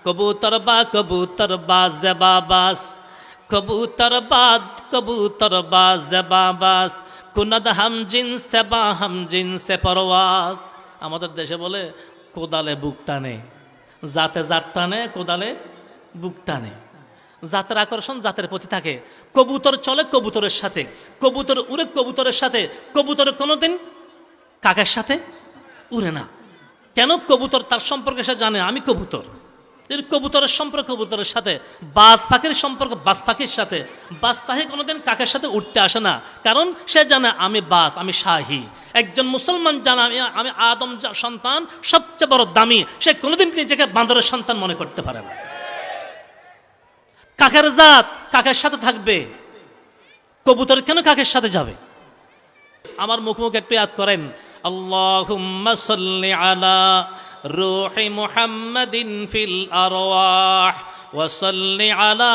কবুতর বাজ জেবাবাস, কবুতর বাজ জেবাবাস, কুনাদ হামজিন সেবা হামজিন সে পরওয়াজ। আমাদের দেশে বলে কোদালে বুক টানে, জাতে জাত টানে, কোদালে বুক টানে। জাতের আকর্ষণ জাতের প্রতি থাকে। কবুতর চলে কবুতরের সাথে, কবুতর উড়ে কবুতরের সাথে, কবুতর কোনোদিন কাকের সাথে উড়ে না। কেন? কবুতর তার সম্পর্কে সে জানে আমি কবুতর। কবুতরের সম্পর্ক কবুতরের সাথে, বাজ পাখির সম্পর্ক বাজ পাখির সাথে। বাজ পাখি কোনোদিন কাকের সাথে উঠতে আসে না, কারণ সে জানে আমি বাজ, আমি শাহী। একজন মুসলমান জানে আমি আদম সন্তান, সবচেয়ে বড় দামি। সে কোনোদিন নিজেকে বাঁদরের সন্তান মনে করতে পারে না। কাকের জাত কাকের সাথে থাকবে, কবুতর কেন কাকের সাথে যাবে? আমার মুখে একটু ইয়াদ করেন, আল্লাহুম্মা সাল্লি আলা রূহি মুহাম্মাদিন ফিল আরওয়াহ ওয়া সাল্লি আলা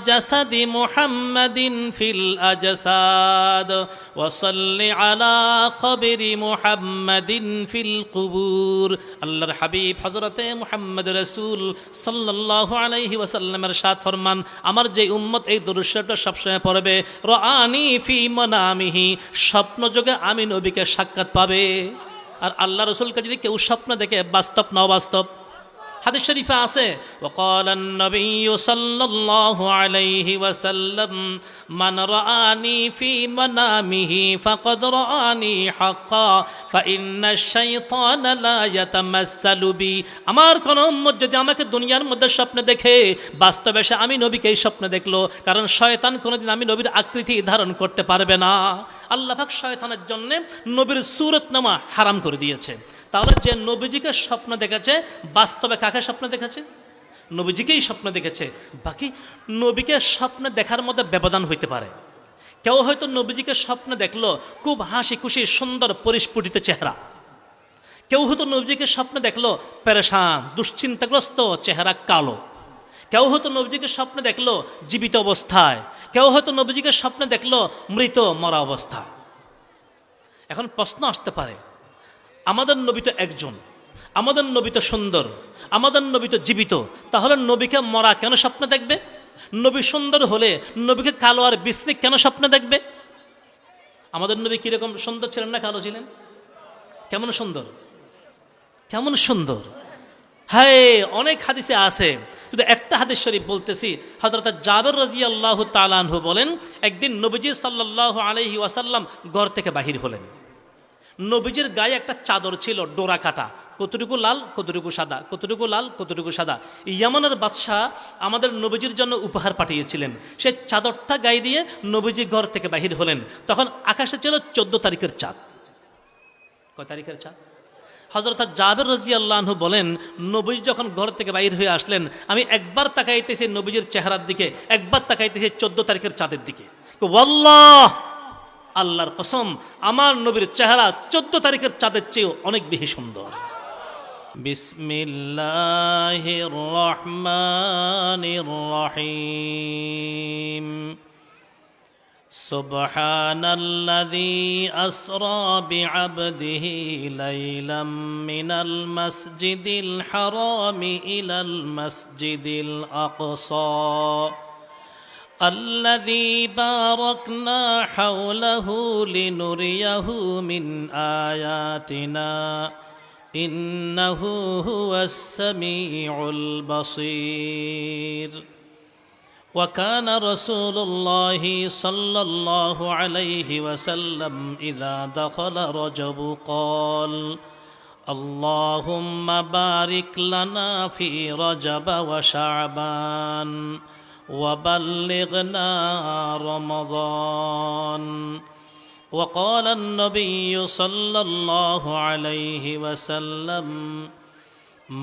জাসাদি মুহাম্মাদিন ফিল আজসাদ ওয়া সাল্লি আলা কবরি মুহাম্মাদিন ফিল কুবুর। আল্লাহর হাবিব হযরতে মুহাম্মদ রাসূল সাল্লাল্লাহু আলাইহি ওয়াসাল্লামের সাথ ফরমান, আমার যে উম্মত এই দরুদ শরীফটা সবসময় পড়বে, রাআনি ফি মানামিহি, স্বপ্ন যোগে আমি নবীকে সাক্ষাৎ পাবে। আর আল্লাহ রসুলকে যদি কেউ স্বপ্ন দেখে, বাস্তব না অবাস্তব? হাদিস শরীফে আছে, ওয়াকাল আন-নবিয়্যু সাল্লাল্লাহু আলাইহি ওয়াসাল্লাম, মান রাআনি ফি মানামিহি ফাকাদ রাআনি হাক্কা ফাইন্নাশ শাইতানা লা ইয়াতামাসসালু বি। আমার কোন উম্মত যদি আমাকে দুনিয়ার মধ্যে স্বপ্নে দেখে, বাস্তবে সে আমি নবীকেই স্বপ্নে দেখলো, কারণ শয়তান কোনোদিন আমি নবীর আকৃতি ধারণ করতে পারবে না। আল্লাহ পাক শয়তানের জন্য নবীর সূরত নামা হারাম করে দিয়েছে। তাহলে যে নবীজিকে স্বপ্ন দেখেছে, বাস্তবে কাকে স্বপ্ন দেখেছে? নবীজিকেই স্বপ্ন দেখেছে। বাকি নবীকে স্বপ্নে দেখার মধ্যে ব্যবধান হইতে পারে। কেউ হয়তো নবীজিকে স্বপ্নে দেখলো খুব হাসি খুশি সুন্দর পরিস্ফুটিত চেহারা, কেউ হয়তো নবীজিকে স্বপ্নে দেখলো পেরেশান দুশ্চিন্তাগ্রস্ত চেহারা কালো, কেউ হয়তো নবীজিকে স্বপ্নে দেখলো জীবিত অবস্থায়, কেউ হয়তো নবীজিকে স্বপ্নে দেখলো মৃত মরা অবস্থায়। এখন প্রশ্ন আসতে পারে, আমাদের নবী তো একজন, আমাদের নবী তো সুন্দর, আমাদের নবী তো জীবিত, তাহলে নবীকে মরা কেন স্বপ্নে দেখবে? নবী সুন্দর হলে নবীকে কালো আর বিশ্রী কেন স্বপ্নে দেখবে? আমাদের নবী কিরকম সুন্দর ছিলেন না কালো ছিলেন? কেমন সুন্দর, কেমন সুন্দর! হ্যাঁ, অনেক হাদিসে আছে, শুধু একটা হাদিস শরীফ বলতেছি। হযরত জাবের রাদিয়াল্লাহু তাআলা আনহু বলেন, একদিন নবীজি সাল্লাল্লাহু আলাইহি ওয়াসাল্লাম ঘর থেকে বাহির হলেন। নবীজির গায়ে একটা চাদর ছিল ডোরা কাটা, কতটুকু লাল কতটুকু সাদা, কতটুকু লাল কতটুকু সাদা। ইয়ামানের বাদশাহ আমাদের নবীজির জন্য উপহার পাঠিয়েছিলেন। সেই চাদরটা গায়ে দিয়ে নবীজি ঘর থেকে বাহির হলেন। তখন আকাশে ছিল 14 তারিখের চাঁদ। কয় তারিখের চাঁদ? হযরত জাবের রাদিয়াল্লাহু আনহু বলেন, নবীজি যখন ঘর থেকে বাইর হয়ে আসলেন, আমি একবার তাকাইতেছি নবীজির চেহারার দিকে, একবার তাকাইতেছি 14 তারিখের চাঁদের দিকে। ওয়াল্লাহ, আল্লাহর কসম, আমার নবীর চেহারা 14 তারিখের চাঁদের চেয়েও অনেক বেশি সুন্দর। বিসমিল্লাহির রহমানির রহিম। সুবহানাল্লাযী আসরা বিআবদিহি লাইলাম মিনাল মাসজিদিল হারামি ইলাল মাসজিদিল আকসা الذي باركنا حوله لنريه من آياتنا إنه هو السميع البصير وكان رسول الله صلى الله عليه وسلم إذا دخل رجب قال اللهم بارك لنا في رجب وشعبان وبلغنا رمضان. وقال النبي صلى الله عليه وسلم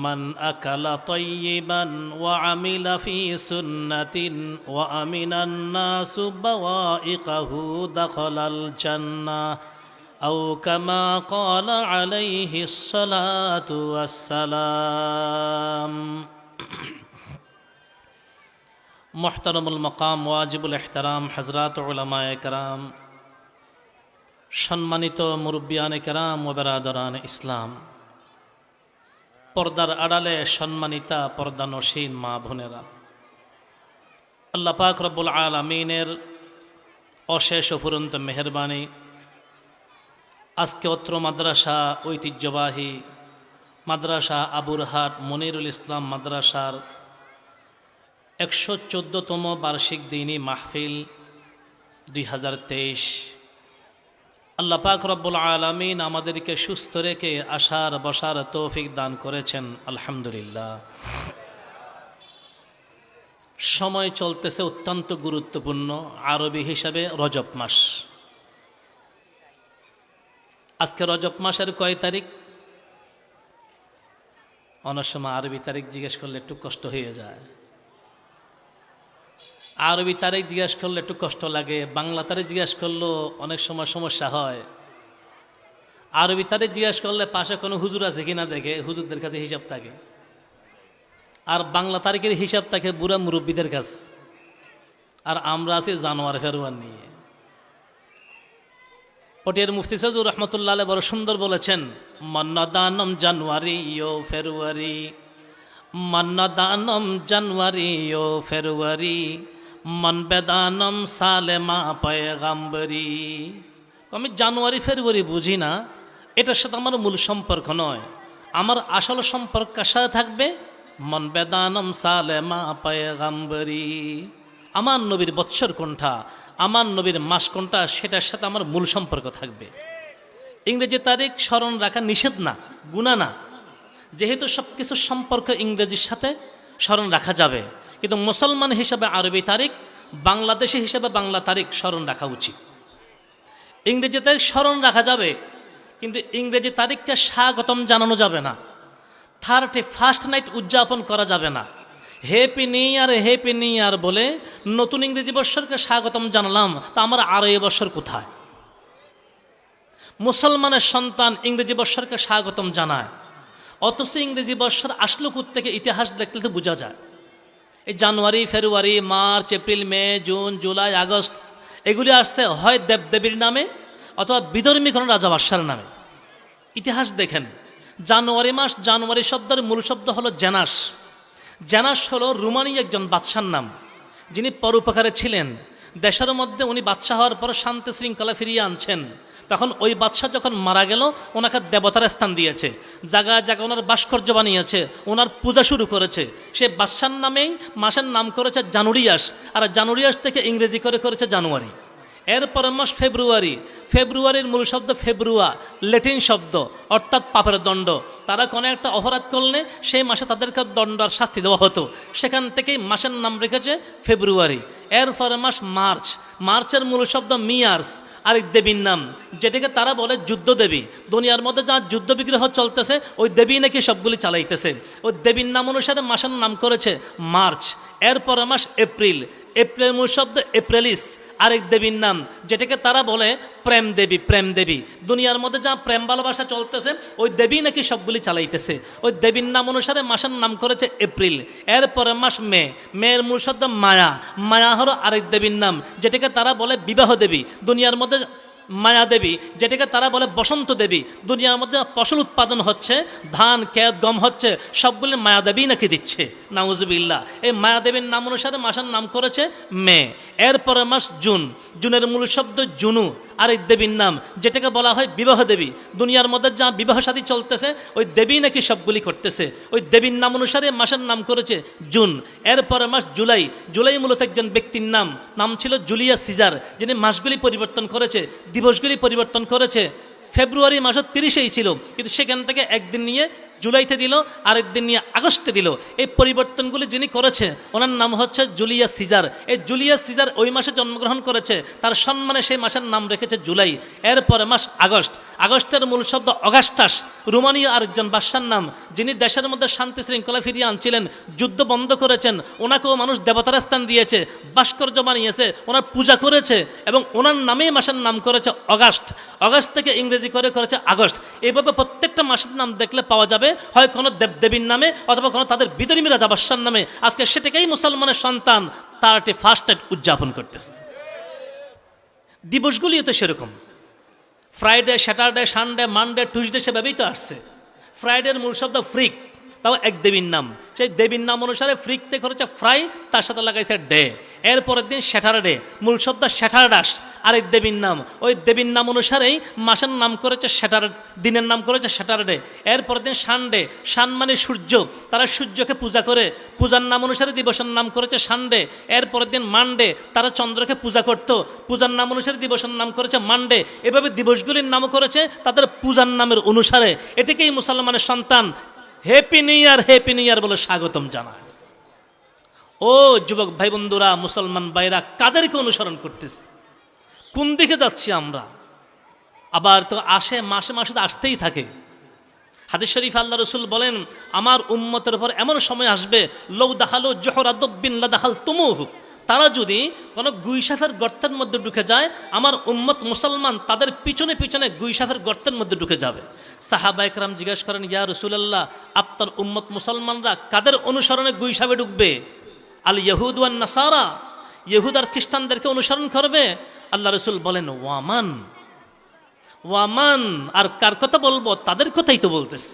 من أكل طيبا وعمل في سنة وأمن الناس بوائقه دخل الجنة أو كما قال عليه الصلاة والسلام. মুহতারামুল মাকাম ওয়াজিবুল ইহতারাম হযরত উলামায়ে কেরাম, সম্মানিত মুরব্বিয়ানে কেরাম ও বেরাদারান ইসলাম, পর্দার আড়ালে সম্মানিতা পর্দানসীন মা বোনেরা, আল্লাহ পাক রব্বুল আলামিনের অশেষ অফুরন্ত মেহেরবানি, আজকে অত্র মাদ্রাসা ঐতিহ্যবাহী মাদ্রাসা আবুরহাট মনিরুল ইসলাম মাদ্রাসার 114তম বার্ষিক দিনী মাহফিল 2023। আল্লাহ পাক রব্বুল আলামিন আমাদেরকে সুস্থ রেখে আসার বসার তৌফিক দান করেছেন, আলহামদুলিল্লাহ। সময় চলতেছে অত্যন্ত গুরুত্বপূর্ণ, আরবি হিসাবে রজব মাস। আজকে রজব মাসের কয় তারিখ? অনেক সময় আরবি তারিখ জিজ্ঞেস করলে একটু কষ্ট হয়ে যায়, আরবি তারিখ জিজ্ঞেস করলে একটু কষ্ট লাগে, বাংলা তারিখ জিজ্ঞেস করলেও অনেক সময় সমস্যা হয়। আরবি তারিখ জিজ্ঞেস করলে পাশে কোনো হুজুর আছে কিনা দেখে, হুজুরদের কাছে হিসাব থাকে, আর বাংলা তারিখের হিসাব থাকে বুড়া মুরব্বীদের কাছে, আর আমরা আছি জানোয়ার ফেরোয়ার নিয়ে। পটিয়ার মুফতি সৈয়দ রহমতুল্লাহ আলাইহি বড় সুন্দর বলেছেন, মন্নদানম জানুয়ারি ও ফেব্রুয়ারি, মন্নদানম জানুয়ারি ও ফেব্রুয়ারি, মন বেদানম সালেমা পয়গাম্বরি। আমি জানুয়ারি ফেব্রুয়ারি বুঝি না, এটার সাথে আমার মূল সম্পর্ক নয়। আমার আসল সম্পর্ক কার সাথে থাকবে? মন বেদানম সালেমা পয়গাম্বরি। আমার নবীর বৎসর কোনটা, আমার নবীর মাস কোনটা, সেটার সাথে আমার মূল সম্পর্ক থাকবে। ইংরেজি তারিখ স্মরণ রাখা নিষেধ না, গুনাহ না, যেহেতু সব কিছুর সম্পর্ক ইংরেজির সাথে স্মরণ রাখা যাবে। কিন্তু মুসলমান হিসাবে আরবি তারিখ, বাংলাদেশি হিসাবে বাংলা তারিখ স্মরণ রাখা উচিত। ইংরেজি তারিখ স্মরণ রাখা যাবে, কিন্তু ইংরেজি তারিখকে স্বাগতম জানানো যাবে না, 31st নাইট উদযাপন করা যাবে না। Happy new year, happy new year বলে নতুন ইংরেজি বৎসরকে স্বাগতম জানালাম, তা আমার আড়াই বৎসর কোথায়? মুসলমানের সন্তান ইংরেজি বৎসরকে স্বাগতম জানায়, অথচ ইংরেজি বৎসর আসলো থেকে ইতিহাস দেখলে তো বোঝা যায়। এই জানুয়ারি, ফেব্রুয়ারি, মার্চ, এপ্রিল, মে, জুন, জুলাই, আগস্ট এগুলি আসছে হয় দেবদেবীর নামে অথবা বিধর্মী কোনো রাজা বাদশার নামে। ইতিহাস দেখেন, জানুয়ারি মাস, জানুয়ারি শব্দের মূল শব্দ হলো জেনাস। জেনাস হলো রোমানি একজন বাদশার নাম, যিনি পরোপকারে ছিলেন। দেশের মধ্যে উনি বাদশাহ হওয়ার পর শান্তি শৃঙ্খলা ফিরিয়ে আনছেন। তখন ওই বাদশাহ যখন মারা গেল, ওনাকে দেবতার স্থান দিয়েছে, জায়গায় জায়গায় ওনার ভাস্কর্য বানিয়েছে, ওনার পূজা শুরু করেছে। সে বাদশার নামেই মাসের নাম করেছে জানুরিয়াস, আর জানুরিয়াস থেকে ইংরেজি করেছে জানুয়ারি। এরপর মাস ফেব্রুয়ারি। ফেব্রুয়ারির মূল শব্দ ফেব্রুয়া, ল্যাটিন শব্দ, অর্থাৎ পাপের দণ্ড। তারা কোনো একটা অপরাধ করলে সেই মাসে তাদেরকে দণ্ড আর শাস্তি দেওয়া হতো, সেখান থেকেই মাসের নাম রেখেছে ফেব্রুয়ারি। এরপরে মাস মার্চ। মার্চের মূল শব্দ মিয়ার্স, আরেক দেবীর নাম, যেটাকে তারা বলে যুদ্ধ দেবী। দুনিয়ার মধ্যে যা যুদ্ধ বিগ্রহ চলতেছে, ওই দেবী নাকি সবগুলি চালাইতেছে। ওই দেবীর নাম অনুসারে মাসের নাম করেছে মার্চ। এরপরে মাস এপ্রিল। এপ্রিলের মূল শব্দ এপ্রিলিস, আরেক দেবীর নাম, যেটাকে তারা বলে প্রেম দেবী। প্রেম দেবী, দুনিয়ার মধ্যে যা প্রেম ভালোবাসা চলতেছে, ওই দেবী নাকি সবগুলি চালাইতেছে। ওই দেবীর নাম অনুসারে মাসের নাম করেছে এপ্রিল। এরপরে মাস মে। মেয়ের মূল শব্দ মায়া। মায়া হলো আরেক দেবীর নাম, যেটাকে তারা বলে বিবাহ দেবী। দুনিয়ার মধ্যে মায়া দেবী, যেটাকে তারা বলে বসন্ত দেবী। দুনিয়ার মধ্যে ফসল উৎপাদন হচ্ছে, ধান, ক্ষেত, গম হচ্ছে, সবগুলি মায়াদেবী নাকি দিচ্ছে, নাউজুবিল্লাহ। এই মায়াদেবীর নাম অনুসারে মাসের নাম করেছে মে। এরপরে মাস জুন। জুনের মূল শব্দ জুনু, আরেক দেবীর নাম, যেটাকে বলা হয় বিবাহ দেবী। দুনিয়ার মধ্যে যা বিবাহ শাদী চলতেছে, ওই দেবী নাকি সবগুলি করতেছে। ওই দেবীর নাম অনুসারে মাসের নাম করেছে জুন। এরপরে মাস জুলাই। জুলাই মূলত একজন ব্যক্তির নাম, নাম ছিল জুলিয়াস সিজার, যিনি মাসগুলি পরিবর্তন করেছে, দিবসগুলি পরিবর্তন করেছে। ফেব্রুয়ারি মাসও 30-এই ছিল, কিন্তু সেখান থেকে একদিন নিয়ে জুলাইতে দিল, আরেকদিন নিয়ে আগস্টে দিল। এই পরিবর্তনগুলি যিনি করেছে, ওনার নাম হচ্ছে জুলিয়াস সিজার। এই জুলিয়াস সিজার ওই মাসে জন্মগ্রহণ করেছে, তার সম্মানে সেই মাসের নাম রেখেছে জুলাই। এরপরে মাস আগস্ট। আগস্টের মূল শব্দ অগাস্টাস, রোমানীয় আরেকজন বাদশার নাম, যিনি দেশের মধ্যে শান্তি শৃঙ্খলা ফিরিয়ে আনছিলেন, যুদ্ধ বন্ধ করেছেন। ওনাকেও মানুষ দেবতার স্থান দিয়েছে, ভাস্কর্য বানিয়েছে, ওনার পূজা করেছে, এবং ওনার নামেই মাসের নাম করেছে অগাস্ট। অগাস্ট থেকে ইংরেজি করেছে আগস্ট। এইভাবে প্রত্যেকটা মাসের নাম দেখলে পাওয়া যাবে হয় কোনো দেবদেবীর নামে অথবা কোনো তাদের বিধর্মী রাজা বাদশার নামে। আজকে সেটাকেই মুসলমানের সন্তান 31st নাইট উদযাপন করতেছে। দিবসগুলিও তো সেরকম, Friday, Saturday, Sunday, Monday, Tuesday সেভাবেই তো আসছে। ফ্রাইডের মূল শব্দ ফ্রিক, তাও এক দেবীর নাম। সেই দেবীর নাম অনুসারে ফ্রিকতে করেছে ফ্রাই, তার সাথে লাগাইছে ডে। এরপরের দিন স্যাটারডে, মূল শব্দ স্যাটারডাস, আরেক দেবীর নাম। ওই দেবীর নাম অনুসারেই মাসের নাম করেছে স্যাটারডে, দিনের নাম করেছে স্যাটারডে। এরপরের দিন সানডে, সান মানে সূর্য, তারা সূর্যকে পূজা করে, পূজার নাম অনুসারে দিবসের নাম করেছে সানডে। এরপরের দিন মানডে, তারা চন্দ্রকে পূজা করত, পূজার নাম অনুসারে দিবসের নাম করেছে মানডে। এভাবে দিবসগুলির নাম করেছে তাদের পূজার নামের অনুসারে। এটাকেই মুসলমানের সন্তান happy new year, happy new year বলে স্বাগতম জানায়। ও যুবক ভাই বন্ধুরা, মুসলমান ভাইরা, কাদেরকে অনুসরণ করতেছি? কোন দিকে যাচ্ছি আমরা? আবার তো আসে মাসে মাসে তো আসতেই থাকে। হাদিস শরীফ আল্লাহ রসুল বলেন, আমার উম্মতের উপর এমন সময় আসবে, লৌ দাখালো জোহরা দব্বিন লা দাখাল তুমুহ, তারা যদি কোনো গুইসাফের গর্তের মধ্যে ঢুকে যায়, আমার উম্মত মুসলমান তাদের পিছনে পিছনে গুইসাফের গর্তের মধ্যে ঢুকে যাবে। সাহাবা একরাম জিজ্ঞেস করেন, ইয়া রাসূলুল্লাহ, আপনার উম্মত মুসলমানরা কাদের অনুসরণে গুইসাফে ঢুকবে? আল ইয়াহুদ ওয়ান নাসারা, ইহুদ আর খ্রিস্টানদেরকে অনুসরণ করবে? আল্লাহ রসুল বলেন, ওয়ামান ওয়ামান, আর কার কথা বলবো? তাদের কথাই তো বলতেছে।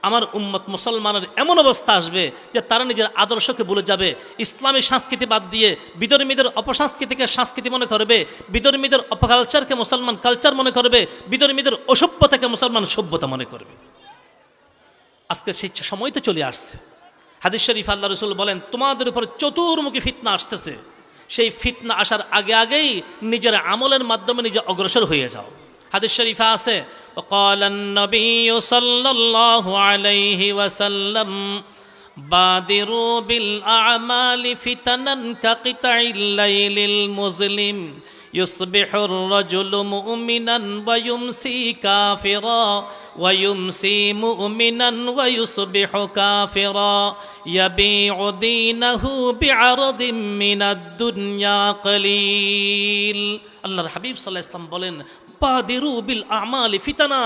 আমার উম্মত মুসলমানের এমন অবস্থা আসবে যে তারা নিজের আদর্শকে ভুলে যাবে, ইসলামী সংস্কৃতি বাদ দিয়ে বিধর্মীদের অপসংস্কৃতিকে সংস্কৃতি মনে করবে, বিধর্মীদের অপকালচারকে মুসলমান কালচার মনে করবে, বিধর্মীদের অসভ্যতাকে মুসলমান সভ্যতা মনে করবে। আজকে সেই সময় তো চলে আসছে। হাদিস শরীফ আল্লাহ রসুল বলেন, তোমাদের উপর চতুর্মুখী ফিতনা আসতেছে, সেই ফিতনা আসার আগে আগেই নিজের আমলের মাধ্যমে নিজে অগ্রসর হয়ে যাও। হাদিস শরীফে আছে, وقال النبي صلى الله عليه وسلم بادروا بالأعمال فتنا كقطع الليل المظلم يصبح الرجل مؤمنا ويمسي كافرا ويمسي مؤمنا ويصبح كافرا يبيع دينه بعرض من الدنيا قليل। আল্লাহর হাবিব সাল্লাল্লাহু আলাইহি ওয়াসাল্লাম বলেন, বাদিরু বিল আমালি ফিতানা,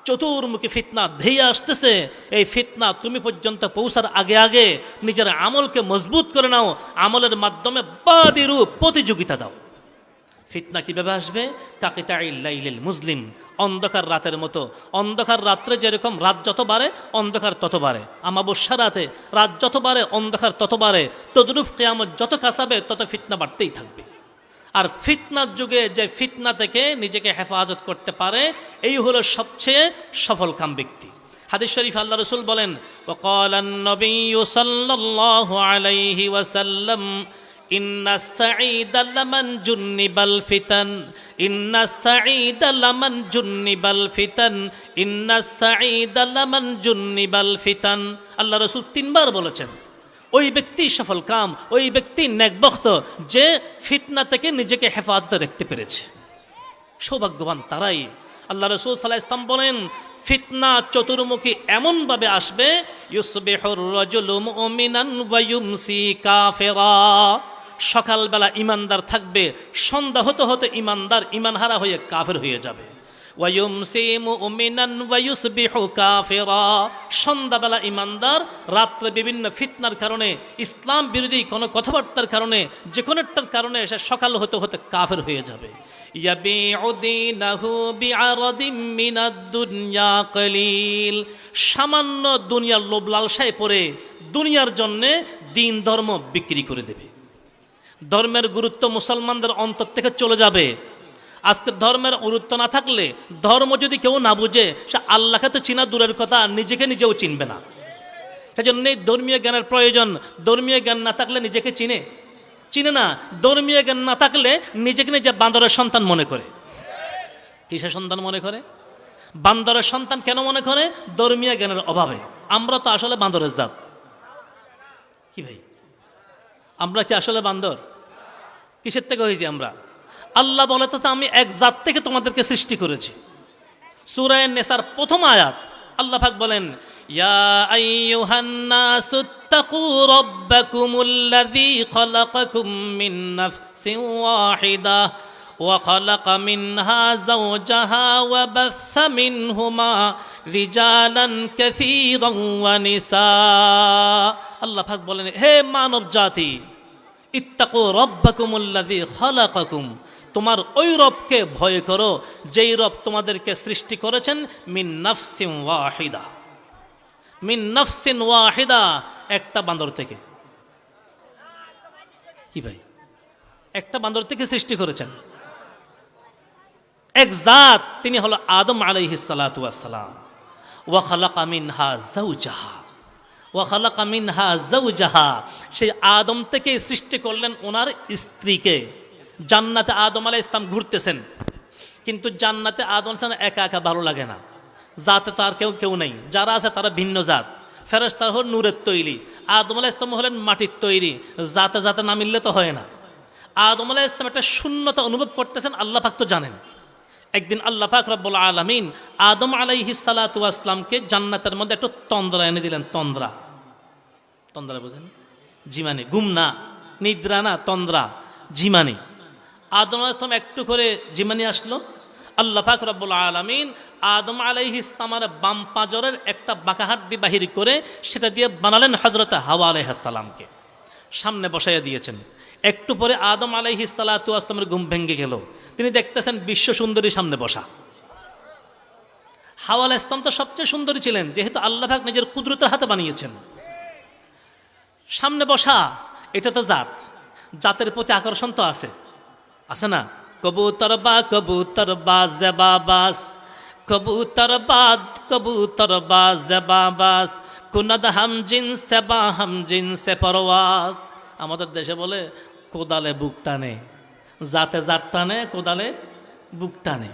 চতুর্মুখী ফিতনা ধেয়ে আসতেছে। এই ফিতনা তুমি পর্যন্ত পৌঁছার আগে আগে নিজের আমলকে মজবুত করে নাও, আমলের মাধ্যমে বাদিরু, প্রতিযোগিতা দাও। ফিতনা কিভাবে আসবে? কাকিতাইল লাইলিল মুজলিম, অন্ধকার রাতের মতো। অন্ধকার রাত্রে যেরকম রাত যত বাড়ে অন্ধকার তত বাড়ে, আমাবস্যা রাতে রাত যত বাড়ে অন্ধকার তত বাড়ে, তদরূপ কিয়ামত যত কাছাবে তত ফিতনা বাড়তেই থাকবে। আর ফিতনার যুগে যে ফিতনা থেকে নিজেকে হেফাজত করতে পারে, এই হলো সবচেয়ে সফল কাম ব্যক্তি। হাদিস শরীফ আল্লাহ রসুল বলেন, ওয়াকালান নবিয়্যু সাল্লাল্লাহু আলাইহি ওয়াসাল্লাম ইন্নাস সাঈদা লামান জুন্নিবাল ফিতান, ইন্নাস সাঈদা লামান জুন্নিবাল ফিতান, ইন্নাস সাঈদা লামান জুন্নিবাল ফিতান। আল্লাহ রসুল তিনবার বলেছেন, ওই ব্যক্তি সফল কাম, ওই ব্যক্তি নেকবখত যে ফিতনা থেকে নিজেকে হেফাজতে রাখতে পেরেছে। সৌভাগ্যবান তারাই। আল্লাহ রাসূল সাল্লাল্লাহু আলাইহি ওয়াসাল্লাম বলেন, ফিতনা চতুর্মুখী এমনভাবে আসবে, ইউসবিহুর রাজুলু মুমিনান ওয়া ইউমসি কাফিরা, সকালবেলা ইমানদার থাকবে, সন্ধ্যা হতে হতে ইমানদার ইমানহারা হয়ে কাফের হয়ে যাবে। ওয়ায়ুমসি মুমিনান ওয়া ইউসবিহু কাফিরা, সন্ধ্যাবেলা ইমানদার, রাত্রে বিভিন্ন ফিতনার কারণে, ইসলাম বিরোধী কোনো কথাবার্তার কারণে, যে কোনোটার কারণে সে সকাল হতে হতে কাফের হয়ে যাবে। ইয়াবিউ দীনাহু বিআরাদিম মিনাদ দুনিয়া কলিল, সামান্য দুনিয়ার লোভ লালসায় পড়ে দুনিয়ার জন্যে দিন ধর্ম বিক্রি করে দেবে। ধর্মের গুরুত্ব মুসলমানদের অন্তর থেকে চলে যাবে। আজকে ধর্মের গুরুত্ব না থাকলে, ধর্ম যদি কেউ না বুঝে, সে আল্লাহকে তো চিনা দূরের কথা, নিজেকে নিজেও চিনবে না। সেজন্যই ধর্মীয় জ্ঞানের প্রয়োজন। ধর্মীয় জ্ঞান না থাকলে নিজেকে চিনে না। ধর্মীয় জ্ঞান না থাকলে নিজেকে নিজে বান্দরের সন্তান মনে করে। কিসের সন্তান মনে করে? বান্দরের সন্তান কেন মনে করে? ধর্মীয় জ্ঞানের অভাবে। আমরা তো আসলে বান্দরের জাত। কি ভাই, আমরা কি আসলে বান্দর? কিসের থেকে হয়েছি আমরা? আল্লাহ বলে, তো আমি এক জাত থেকে তোমাদেরকে সৃষ্টি করেছি। সূরা নিসার প্রথম আয়াত আল্লাহ পাক বলেন, ইয়া আইয়ুহান নাসুত্তাকু রাব্বাকুমুল্লাযী খালাকাকুম মিন নাফসিন ওয়াহিদা ওয়া খালাকা মিনহা যাওজাহা ওয়া বাসসা মিনহুমা রিজালান কাসীরান ওয়া নিসা। আল্লাহ পাক বলেন, হে মানব জাতি, ইত্তাকু রাব্বাকুমুল্লাযী খালাকাকুম, তোমার ওই রবকে ভয় করো যেই রব তোমাদেরকে সৃষ্টি করেছেন মিন নাফসিন ওয়াহিদা, মিন নাফসিন ওয়াহিদা, একটা বান্দর থেকে। কি ভাই, একটা বান্দর থেকে সৃষ্টি করেছেন। এক জাত, তিনি হলো আদম আলাইহিস সালাতু ওয়াস সালাম। ওয়া খালাকা মিনহা যাওজাহা, ওয়া খালাকা মিনহা যাওজাহা, সেই আদম থেকে সৃষ্টি করলেন ওনার স্ত্রীকে। জান্নাতে আদম আলাইহিস সালাম ঘুরতেছেন, কিন্তু জান্নাতে আদম আলাইহিস সালাম একা একা ভালো লাগে না, জাতে তো আর কেউ নেই, যারা আছে তারা ভিন্ন জাত। ফেরেশতা হল নূরের তৈরি, আদম আলাইহিস সালাম হলেন মাটির তৈরি, জাতে জাতে না মিললে তো হয় না। আদম আলাইহিস সালাম একটা শূন্যতা অনুভব করতেছেন, আল্লাহ পাক তো জানেন। একদিন আল্লাহ পাক রব্বুল আলামিন আদম আলাইহিস সালাতু ওয়াস সালামকে জান্নাতের মধ্যে একটু তন্দ্রা এনে দিলেন। তন্দ্রা, তন্দ্রা বোঝেন? জিমানি, ঘুম না, নিদ্রা না, তন্দ্রা, জিমানি। আদম আলাইহিস সালাম একটু করে জিমানি আসলো। আল্লাহ পাক রব্বুল আলামিন আদম আলাইহিস সালামের বাম পাঁজরের একটা বাঁকা হাড্ডি বাহির করে সেটা দিয়ে বানালেন হযরত হাওয়া আলাইহিস সালামকে, সামনে বসাইয়া দিয়েছেন। একটু পরে আদম আলাইহিস সালাতু ওয়াস সালামের ঘুম ভেঙে গেল, তিনি দেখতেছেন বিশ্ব সুন্দরী সামনে বসা। হাওয়া আলাইহিস সালাম তো সবচেয়ে সুন্দরী ছিলেন, যেহেতু আল্লাহ পাক নিজের কুদরতের হাতে বানিয়েছেন। সামনে বসা, এটা তো জাত, জাতের প্রতি আকর্ষণ তো আছে, আছে না? কবুতর বাজ জেবাবাস, কবুতর বাজ জেবাবাস, কুনাদ হামজিন সেবা হামজিন সে পরওয়াজ। আমাদের দেশে বলে কোদালে বুক টানে, জাতে জাত টানে, কোদালে বুক টানে।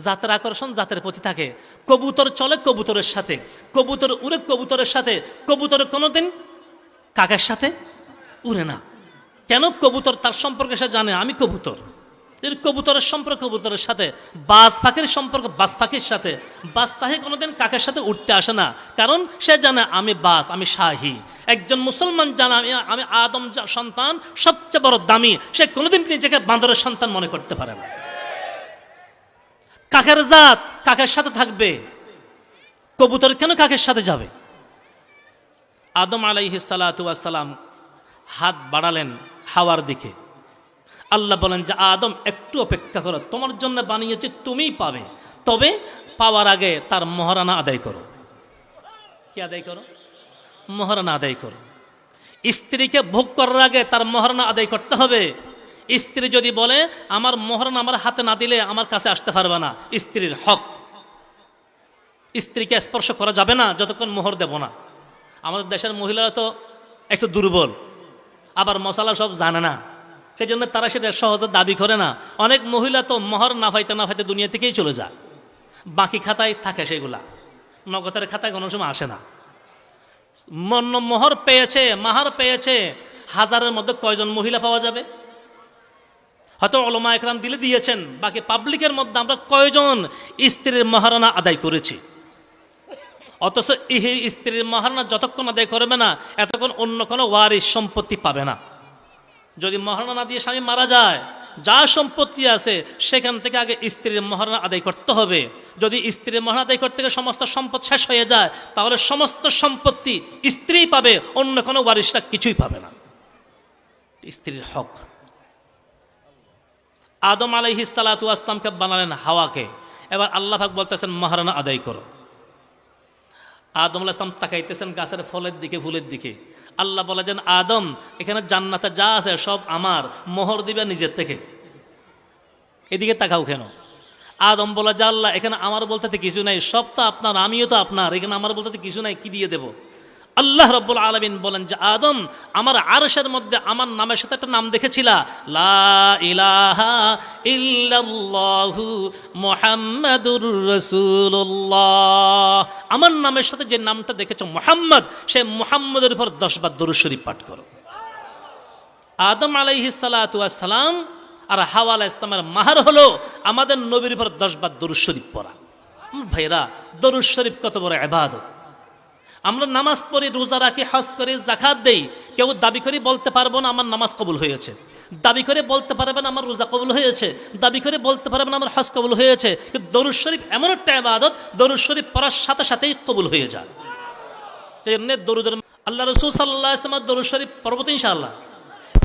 জাতের আকর্ষণ জাতের প্রতি থাকে। কবুতর চলে কবুতরের সাথে, কবুতর উড়ে কবুতরের সাথে, কবুতর কোনোদিন কাকের সাথে উড়ে না। কেন? কবুতর তার সম্পর্কে সে জানে আমি কবুতর। কবুতরের সম্পর্ক কবুতরের সাথে, বাজ পাখির সম্পর্ক বাজ পাখির সাথে। বাজ পাখি কোনোদিন কাকের সাথে উঠতে আসে না, কারণ সে জানে আমি বাজ, আমি শাহী। একজন মুসলমান জানে আমি আদম সন্তান, সবচেয়ে বড় দামি, সে কোনোদিন নিজেকে বাঁদরের সন্তান মনে করতে পারে না। কাকের জাত কাকের সাথে থাকবে, কবুতর কেন কাকের সাথে যাবে? আদম আলাইহিস সালাতু ওয়াস সালাম হাত বাড়ালেন হাওয়ার দিকে। আল্লাহ বলেন যে আদম একটু অপেক্ষা করো, তোমার জন্য বানিয়েছি, তুমিই পাবে, তবে পাওয়ার আগে তার মহারানা আদায় করো। কি আদায় করো? মহারানা আদায় করো। স্ত্রীকে ভোগ করার আগে তার মহারানা আদায় করতে হবে। স্ত্রী যদি বলে আমার মহারানা আমার হাতে না দিলে আমার কাছে আসতে পারবে না, স্ত্রীর হক, স্ত্রীকে স্পর্শ করা যাবে না যতক্ষণ মোহর দেব না। আমাদের দেশের মহিলারা তো একটু দুর্বল, আবার মশলা সব জানে না, সেই জন্য তারা সেটা সহজে দাবি করে না। অনেক মহিলা তো মোহর না ফাইতে দুনিয়া থেকেই চলে যায়, বাকি খাতায় থাকে, সেগুলা নগদের খাতায় কোনো সময় আসে না। মোহর পেয়েছে, মাহার পেয়েছে, হাজারের মধ্যে কয়জন মহিলা পাওয়া যাবে? হয়তো উলামা একরাম দিয়েছেন, বাকি পাবলিকের মধ্যে আমরা কয়জন স্ত্রীর মহারানা আদায় করেছি? অথচ এই স্ত্রীর মহারানা যতক্ষণ আদায় করবে না, এতক্ষণ অন্য কোনো ওয়ারিস সম্পত্তি পাবে না। যদি মহারানা না দিয়ে স্বামী মারা যায়, যা সম্পত্তি আছে সেখান থেকে আগে স্ত্রীর মহারানা আদায় করতে হবে। যদি স্ত্রীর মহারানা আদায় করতে গিয়ে সমস্ত সম্পদ শেষ হয়ে যায়, তাহলে সমস্ত সম্পত্তি স্ত্রী পাবে, অন্য কোনো ওয়ারিসরা কিছুই পাবে না। স্ত্রীর হক। আদম আলাইহিস সালাতু ওয়াস সালামকে বানালেন হাওয়াকে, এবার আল্লাহ পাক বলতেছেন মহারানা আদায় করো। আদম আলাইহিস সালাম তাকাইতেছেন গাছের ফলের দিকে, ফুলের দিকে। আল্লাহ বলেছেন আদম, এখানে জান্নাতে যা আছে সব আমার, মোহর দিবে নিজের থেকে, এদিকে তাকাও কেন? আদম বলে যে আল্লাহ, এখানে আমার বলতে কিছু নাই, সব তো আপনার, আমিও তো আপনার, এখানে আমার বলতে কিছু নাই, কি দিয়ে দেব? আল্লাহ রাব্বুল আলামিন বলেন যে আদম, আমার আরশের মধ্যে আমার নামের সাথে একটা নাম দেখেছিলা, লা ইলাহা ইল্লাল্লাহু মুহাম্মাদুর রাসূলুল্লাহ। আমার নামের সাথে যে নামটা দেখেছো মুহাম্মদ, সেই মুহাম্মদের উপর 10 বার দরুদ শরীফ পাঠ করো। আদম আলাইহিস সালাতু ওয়াস সালাম আর হাওয়া আলাইহিস সালামের মাহার হলো আমাদের নবীর উপর 10 বার দরুদ শরীফ পড়া। ভাইরা, দরুদ শরীফ কত বড় ইবাদত! আমরা নামাজ পড়ি, রোজা রাখি, হজ করি, যাকাত দেই, কেউ দাবি করে বলতে পারবো না আমার নামাজ কবুল হয়েছে, দাবি করে বলতে পারবে না আমার রোজা কবুল হয়েছে, দাবি করে বলতে পারবে না আমার হজ কবুল হয়েছে। কিন্তু দরুদ শরীফ এমন একটা ইবাদত, দরুদ শরীফ পড়ার সাথে সাথেই কবুল হয়ে যায়। এমনি দরুদের আল্লাহ রাসূল সাল্লাল্লাহু আলাইহি ওয়াসাল্লাম দরুদ শরীফ পড়ব তো ইনশাআল্লাহ।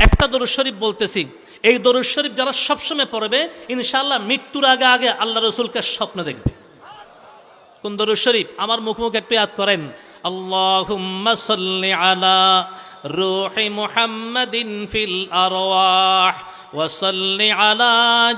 একটা দরুদ শরীফ বলতেছি, এই দরুদ শরীফ যারা সবসময় পড়বে ইনশাআল্লাহ মৃত্যুর আগে আগে আল্লাহ রাসূলকে স্বপ্ন দেখবে। কোন দরুদ শরীফ? আমার মুখ একটু ইয়াদ করেন। আল্লাহুম্মা সাল্লি আলা রূহি মুহাম্মাদিন ফিল আরওয়াহ ওয়া সাল্লি আলা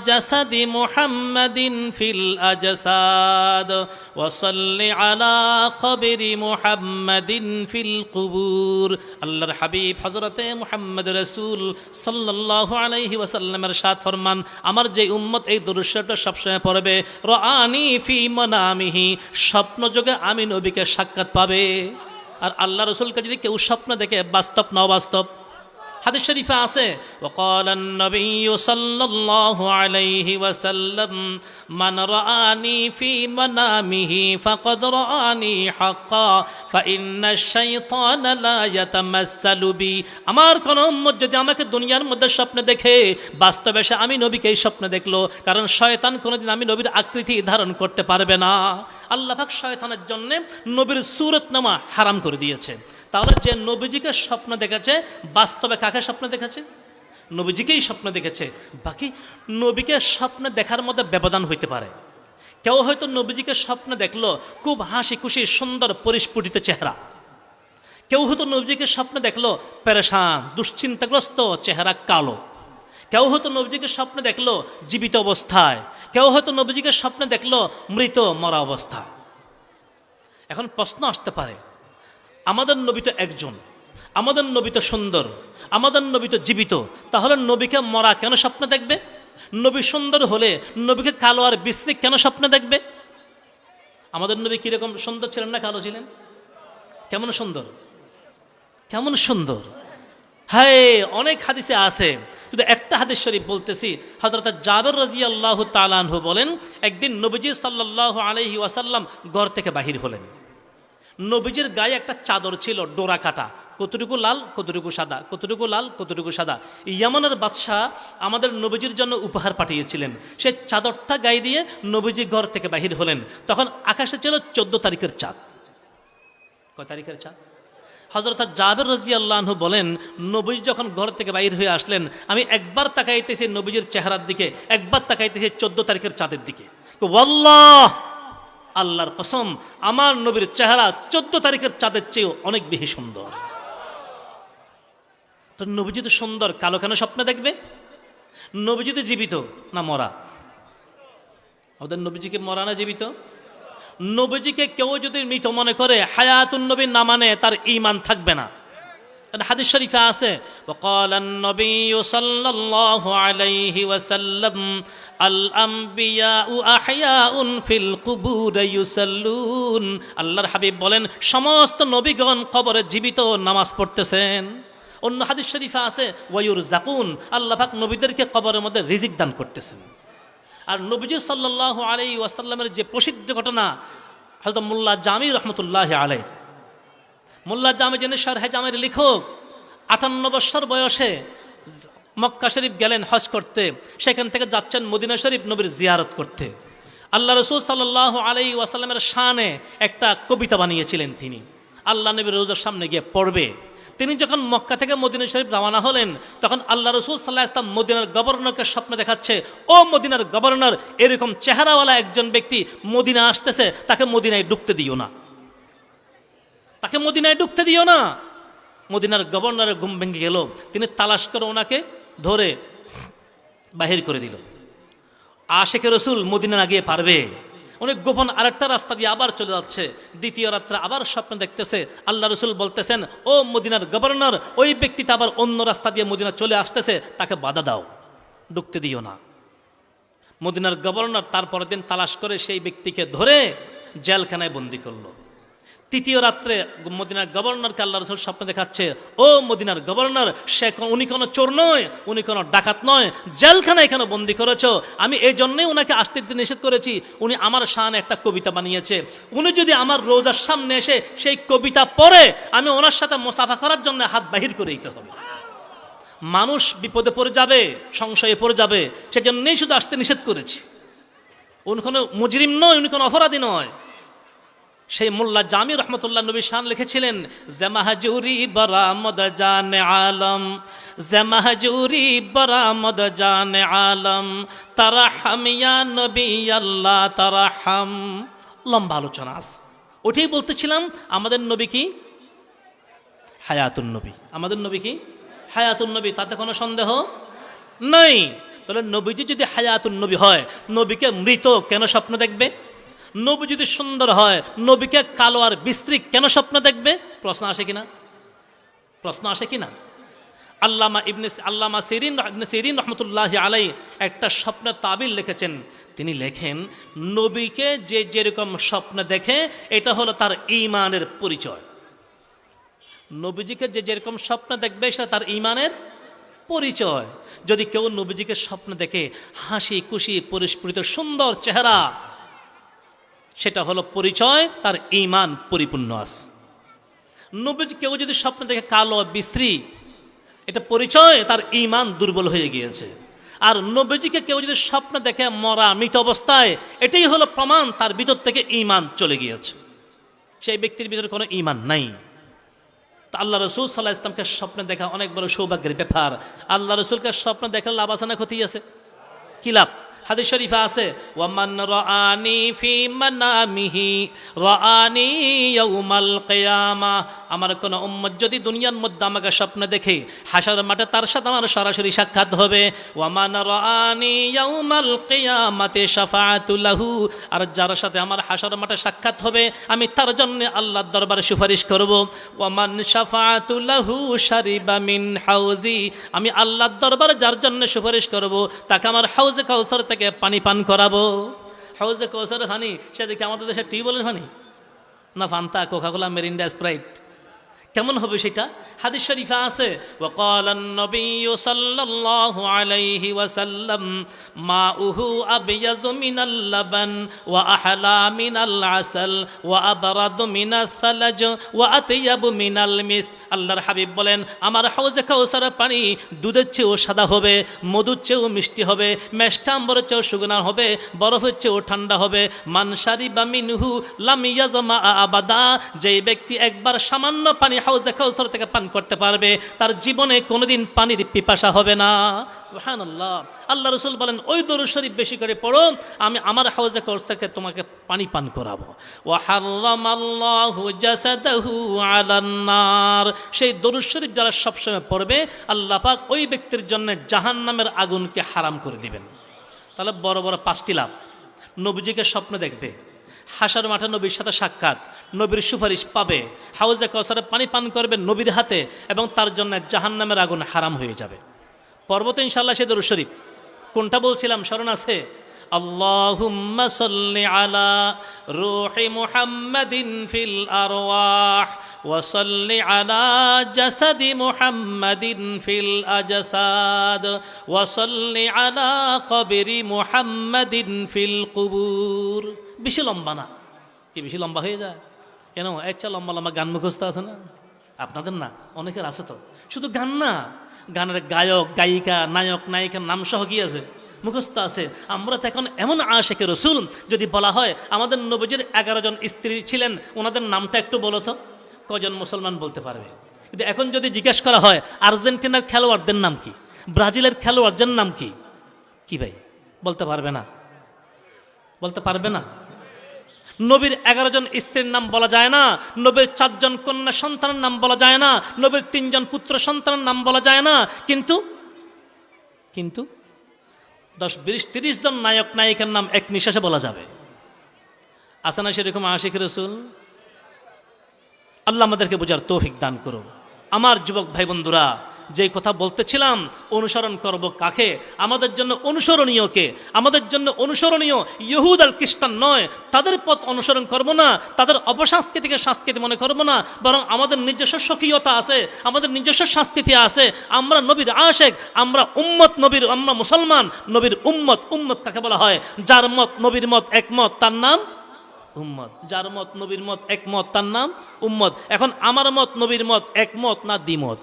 জাসাদি মুহাম্মাদিন ফিল আজসাদ ওয়া সাল্লি আলা কবরি মুহাম্মাদিন ফিল কুবুর। আল্লাহর হাবিব হযরতে মুহাম্মদ রাসূল সাল্লাল্লাহু আলাইহি ওয়াসাল্লামের সাথ ফরমান, আমার যে উম্মত এই দুরূদ শরীফটা সবসময় পড়বে, রাআনি ফি মানামিহি, স্বপ্ন যোগে আমি নবীকে সাক্ষাৎ পাবে। আর আল্লাহ রসুলকে যদি কেউ স্বপ্ন দেখে, বাস্তব না অবাস্তব? হাদিস শরীফে আছে, ওয়াকাল আন-নবিয়্যু সাল্লাল্লাহু আলাইহি ওয়াসাল্লাম মান রাআনি ফি মানামিহি ফাকাদ রাআনি হাক্কা ফাইন্নাশ শাইতানা লা ইয়াতামাসসালু বি। আমার কোন উম্মত যদি আমাকে দুনিয়ার মধ্যে স্বপ্নে দেখে, বাস্তবে সে আমি নবীকেই স্বপ্নে দেখলো, কারণ শয়তান কোনোদিন আমি নবীর আকৃতি ধারণ করতে পারবে না। আল্লাহ পাক শয়তানের জন্য নবীর সূরত নামা হারাম করে দিয়েছে। তাহলে যে নবীজিকে স্বপ্ন দেখেছে, বাস্তবে কাকে স্বপ্ন দেখেছে? নবীজিকেই স্বপ্ন দেখেছে। বাকি নবীকে স্বপ্ন দেখার মধ্যে ব্যবধান হইতে পারে। কেউ হয়তো নবীজিকে স্বপ্ন দেখলো খুব হাসি খুশি সুন্দর পরিস্ফুটিত চেহারা, কেউ হয়তো নবীজিকে স্বপ্ন দেখলো পেরেশান দুশ্চিন্তাগ্রস্ত চেহারা কালো, কেউ হয়তো নবীজিকে স্বপ্ন দেখলো জীবিত অবস্থায়, কেউ হয়তো নবীজিকে স্বপ্ন দেখলো মৃত মরা অবস্থায়। এখন প্রশ্ন আসতে পারে, আমাদের নবী তো একজন, আমাদের নবী তো সুন্দর, আমাদের নবী তো জীবিত, তাহলে নবীকে মরা কেন স্বপ্ন দেখবে? নবী সুন্দর হলে নবীকে কালো আর বিশ্রী কেন স্বপ্ন দেখবে? আমাদের নবী কিরকম সুন্দর ছিলেন না কালো ছিলেন? কেমন সুন্দর, কেমন সুন্দর! হ্যাঁ, অনেক হাদিসে আছে, শুধু একটা হাদিস শরীফ বলতেছি। হযরত জাবের রাদিয়াল্লাহু তাআলা আনহু বলেন, একদিন নবীজি সাল্লাল্লাহু আলাইহি ওয়াসাল্লাম ঘর থেকে বাহির হলেন। নবীজির গায়ে একটা চাদর ছিল ডোরা কাটা, কতটুকু লাল কতটুকু সাদা, কতটুকু লাল কতটুকু সাদা। ইয়ামানের বাদশাহ আমাদের নবীজির জন্য উপহার পাঠিয়েছিলেন। সেই চাদরটা গায়ে দিয়ে নবীজি ঘর থেকে বাহির হলেন। তখন আকাশে ছিল 14 তারিখের চাঁদ। কয় তারিখের চাঁদ? হযরত জাবের রাদিয়াল্লাহু আনহু বলেন, নবীজি যখন ঘর থেকে বাইর হয়ে আসলেন, আমি একবার তাকাইতেছি নবীজির চেহারার দিকে, একবার তাকাইতেছি 14 তারিখের চাঁদের দিকে। ওয়াল্লাহ, আল্লাহর কসম, আমার নবীর চেহারা 14 তারিখের চাঁদের চেয়েও অনেক বেশি সুন্দর। তো নবীজি তো সুন্দর, কালো কেন স্বপ্নে দেখবে? নবীজি তো জীবিত না মরা? ওদের নবীজিকে মরা না জীবিত? নবীজিকে কেউ যদি মৃত মনে করে, হায়াতুন নবী না মানে, তার ঈমান থাকবে না। হাদিস শরীফে আছে, ওয়াকাল আন-নবিয়্যু সাল্লাল্লাহু আলাইহি ওয়াসাল্লাম আল আমবিয়াউ আহইয়াউন ফিল কুবুর ইউসাল্লুন। আল্লাহর হাবিব বলেন, সমস্ত নবীগণ কবরে জীবিত, নামাজ পড়তেছেন। অন্য হাদিস শরীফে আছে, ওয়ায়ুরযাকুন, আল্লাহ পাক নবীদেরকে কবরের মধ্যে রিজিক দান করতেছেন। আর নবীজি সাল্লাল্লাহু আলাইহি ওয়াসাল্লামের যে প্রসিদ্ধ ঘটনা, হযরত মোল্লা জামি রহমতুল্লাহি আলাইহি, মোল্লা জামি যিনি শারহে জামের লেখক, 58 বছর বয়সে মক্কা শরীফ গেলেন হজ করতে, সেখান থেকে যাচ্ছেন মদিনা শরীফ নবীর জিয়ারত করতে। আল্লাহ রসুল সাল্লাল্লাহু আলাইহি ওয়াসাল্লামের শানে একটা কবিতা বানিয়েছিলেন তিনি, আল্লাহ নবীর রোজার সামনে গিয়ে পড়বে। তিনি যখন মক্কা থেকে মদিনা শরীফ রওনা হলেন, তখন আল্লাহ রসুল সাল্লাল্লাহু আলাইহি ওয়াসাল্লাম মদিনার গভর্নরকে স্বপ্নে দেখাচ্ছে, ও মদিনার গভর্নর, এরকম চেহারাওয়ালা একজন ব্যক্তি মদিনা আসতেছে, তাকে মদিনায় ঢুকতে দিও না, তাকে মদিনায় ঢুকতে দিও না। মদিনার গভর্নরের ঘুম ভেঙে গেল, তিনি তালাশ করে ওনাকে ধরে বাহির করে দিল। আশিকে রসুল মদিনা না গিয়ে পারবে, অনেক গোপন আরেকটা রাস্তা দিয়ে আবার চলে যাচ্ছে। দ্বিতীয় রাত্রে আবার স্বপ্ন দেখতেছে, আল্লাহ রসুল বলতেছেন, ও মদিনার গভর্নর, ওই ব্যক্তিটা আবার অন্য রাস্তা দিয়ে মদিনা চলে আসতেছে, তাকে বাধা দাও, ঢুকতে দিও না। মদিনার গভর্নর তারপরের দিন তালাশ করে সেই ব্যক্তিকে ধরে জেলখানায় বন্দি করলো। তৃতীয় রাত্রে মদিনার গভর্নরকে আল্লাহ রসুল স্বপ্ন দেখাচ্ছে, ও মদিনার গভর্নর, উনি কোনো চোর নয়, উনি কোনো ডাকাত নয়, জেলখানায় কেন বন্দি করেছো? আমি এই জন্যই ওনাকে আসতে দিতে নিষেধ করেছি, উনি আমার শানে একটা কবিতা বানিয়েছে, উনি যদি আমার রোজার সামনে এসে সেই কবিতা পড়ে, আমি ওনার সাথে মুসাফা করার জন্য হাত বাহির করে দিতে হবে। মানুষ বিপদে পড়ে যাবে, সংশয়ে পড়ে যাবে, সেজন্যই শুধু আসতে নিষেধ করেছি। উনি কোনো মুজরিম নয়, উনি কোনো অপরাধী নয়। সেই মোল্লা জামি রহমতুল্লাহ নবী শান লিখেছিলেন, জামাহাজুরি বরামদ জানে আলম, জামাহাজুরি বরামদ জানে আলম, তারাহাম ইয়া নবী আল্লাহ তারাহাম। লম্বা আলোচনা আছে, ওটাই বলতেছিলাম, আমাদের নবী কি হায়াতুন নবী, আমাদের নবী কি হায়াতুন নবী, তাতে কোনো সন্দেহ নাই। তাহলে নবীজি যদি হায়াতুন নবী হয়, নবীকে মৃত কেন স্বপ্ন দেখবে? নবী যদি সুন্দর হয়, নবীকে কালো আর বিশ্রী কেন স্বপ্ন দেখবে? প্রশ্ন আসে কিনা? প্রশ্ন আসে কিনা? আল্লামা সিরিন রহমতুল্লাহ আলাই একটা স্বপ্নের তাবিল লিখেছেন। তিনি লেখেন, নবীকে যে যেরকম স্বপ্ন দেখে এটা হলো তার ঈমানের পরিচয়। নবীজিকে যে যেরকম স্বপ্ন দেখবে সেটা তার ঈমানের পরিচয়। যদি কেউ নবীজিকে স্বপ্ন দেখে হাসি খুশি পরিস্ফুটিত সুন্দর চেহারা, সেটা হলো পরিচয় তার ঈমান পরিপূর্ণ আছে। নবীজি কেউ যদি স্বপ্ন দেখে কালো বিশ্রী, এটা পরিচয় তার ঈমান দুর্বল হয়ে গিয়েছে। আর নবীজিকে কেউ যদি স্বপ্ন দেখে মরা মৃত অবস্থায়, এটাই হলো প্রমাণ তার ভিতর থেকে ঈমান চলে গিয়েছে, সেই ব্যক্তির ভিতরে কোনো ঈমান নাই। তা আল্লাহ রসুল সাল্লাল্লাহু আলাইহি ওয়াসাল্লামকে স্বপ্নে দেখা অনেক বড় সৌভাগ্যের ব্যাপার। আল্লাহ রসুলকে স্বপ্নে দেখলে লাভ আছে না ক্ষতি আছে? কি লাভ? হাদিস শরীফে আছে, ওয়ামান রাআনি ফি মানামিহি রাআনি ইয়াউমাল কিয়ামাহ। আমার কোন উম্মত যদি দুনিয়ার মধ্যে আমাকে স্বপ্ন দেখে, হাসর মাঠে তার সাথে আমার সরাসরি সাক্ষাৎ হবে। ওয়ামান রাআনি ইয়াউমাল কিয়ামাতি শাফাআতু লাহু। আর যার সাথে আমার হাসর মাঠে সাক্ষাৎ হবে, আমি তার জন্য আল্লাহর দরবারে সুপারিশ করব। ওয়ামান শাফাআতু লাহু শারিবা মিন হাউজি। আমি আল্লাহর দরবারে যার জন্য সুপারিশ করব, তাকে আমার হাউজে কাউসার থেকে পানি পান করাবো। হাউজে কাউসার পানি, সে দেখি আমাদের দেশে টিউবওয়েলের পানি না, ফান্তা, কোকাকোলা, মেরিন্ডা, স্প্রাইট। কেমন হবে সেটা? হাদিস শরীফে আছে, ওয়াকালান নবিয়্যু সাল্লাল্লাহু আলাইহি ওয়াসাল্লাম মাউহু আবয়াযু মিনাল লাবান ওয়া আহলা মিনাল আসাল ওয়া আবরাদু মিনাস সালাজ ওয়া আতয়াবু মিনাল মিস্ক। আল্লাহর হাবিব বলেন, আমার হাউজে কাউসারের পানি দুধের চেয়েও সাদা হবে, মধুর চেয়েও মিষ্টি হবে, মেষ্টা আম্বরের চেয়েও সুগন্ধি হবে, বরফের চেয়েও ঠান্ডা হবে। মান শারিবা মিনহু লাম ইয়াজমা আবাদা। যেই ব্যক্তি একবার সামান্য পানি হাউজে কাউসার থেকে পান করতে পারবে, তার জীবনে কোনোদিন পানির পিপাসা হবে না। সুবহানাল্লাহ। আল্লাহ রাসূল বলেন, ওই দরুদ শরীফ বেশি করে পড়ো, আমি আমার হাউজে কাউসার থেকে তোমাকে পানি পান করাবো। ওয়া হারামাল্লাহু জাসাদাহু আলান নার। সেই দরুদ শরীফ যারা সবসময় পড়বে, আল্লাহ পাক ওই ব্যক্তির জন্য জাহান্নামের আগুনকে হারাম করে দিবেন। তাহলে বড় বড় 5টি লাভ। নবীজিকে স্বপ্ন দেখবে, হাসর মাঠে নবীর সাথে সাক্ষাৎ, নবীর সুপারিশ পাবে, হাউজে কাউসারে পানি পান করবে নবীর হাতে, এবং তার জন্য জাহান্নামের আগুন হারাম হয়ে যাবে। পর্বতে ইনশাআল্লাহ সে দরুদ শরীফ কোনটা বলছিলাম স্মরণ আছে? আল্লাহুম্মা সাল্লি আলা রূহি মুহাম্মাদিন ফিল আরওয়াহ ওয়া সাল্লি আলা জাসাদি মুহাম্মাদিন ফিল আজসাদ ওয়া সাল্লি আলা কবরি মুহাম্মাদিন ফিল কুবুর। বেশি লম্বা না কি? বেশি লম্বা হয়ে যায় কেন? একটা লম্বা লম্বা গান মুখস্থ আছে না আপনাদের? না, অনেকের আছে তো। শুধু গান না, গানের গায়ক গায়িকা নায়ক নায়িকার নাম সহ কি আছে? মুখস্থ আছে। আমরা তো এখন এমন আশিকে রসুল, যদি বলা হয় আমাদের নবীজির 11 জন স্ত্রী ছিলেন, ওনাদের নামটা একটু বলো তো, কজন মুসলমান বলতে পারবে? কিন্তু এখন যদি জিজ্ঞেস করা হয় আর্জেন্টিনার খেলোয়াড়দের নাম কি, ব্রাজিলের খেলোয়াড়দের নাম কি, কি ভাই বলতে পারবে না? বলতে পারবে না। নবীর 11 জন স্ত্রীর নাম বলা যায় না, নবীর 4 জন কন্যা সন্তানের নাম বলা যায় না, নবীর 3 জন পুত্র সন্তানের নাম বলা যায় না, কিন্তু 10, 20, 30 জন নায়ক নায়িকার নাম এক নিঃশ্বাসে বলা যাবে। আছে না সেরকম আশিক রসুল? আল্লাহ আমাদেরকে বোঝার তৌফিক দান করো। আমার যুবক ভাই বন্ধুরা, যে কথা বলতেছিলাম, অনুসরণ করব কাকে? আমাদের জন্য অনুসরণীয় কে? আমাদের জন্য অনুসরণীয় ইহুদ আর খ্রিস্টান নয়। তাদের পথ অনুসরণ করব না, তাদের অপসংস্কৃতিকে সংস্কৃতি মনে করব না, বরং আমাদের নিজস্ব স্বকীয়তা আছে, আমাদের নিজস্ব সংস্কৃতি আছে। আমরা নবীর আশেক, আমরা উম্মত নবীর, আমরা মুসলমান নবীর উম্মত। উম্মত কাকে বলা হয়? যার মত নবীর মত একমত, তার নাম উম্মত। যার মত নবীর মত একমত, তার নাম উম্মত। এখন আমার মত নবীর মত একমত না দ্বিমত?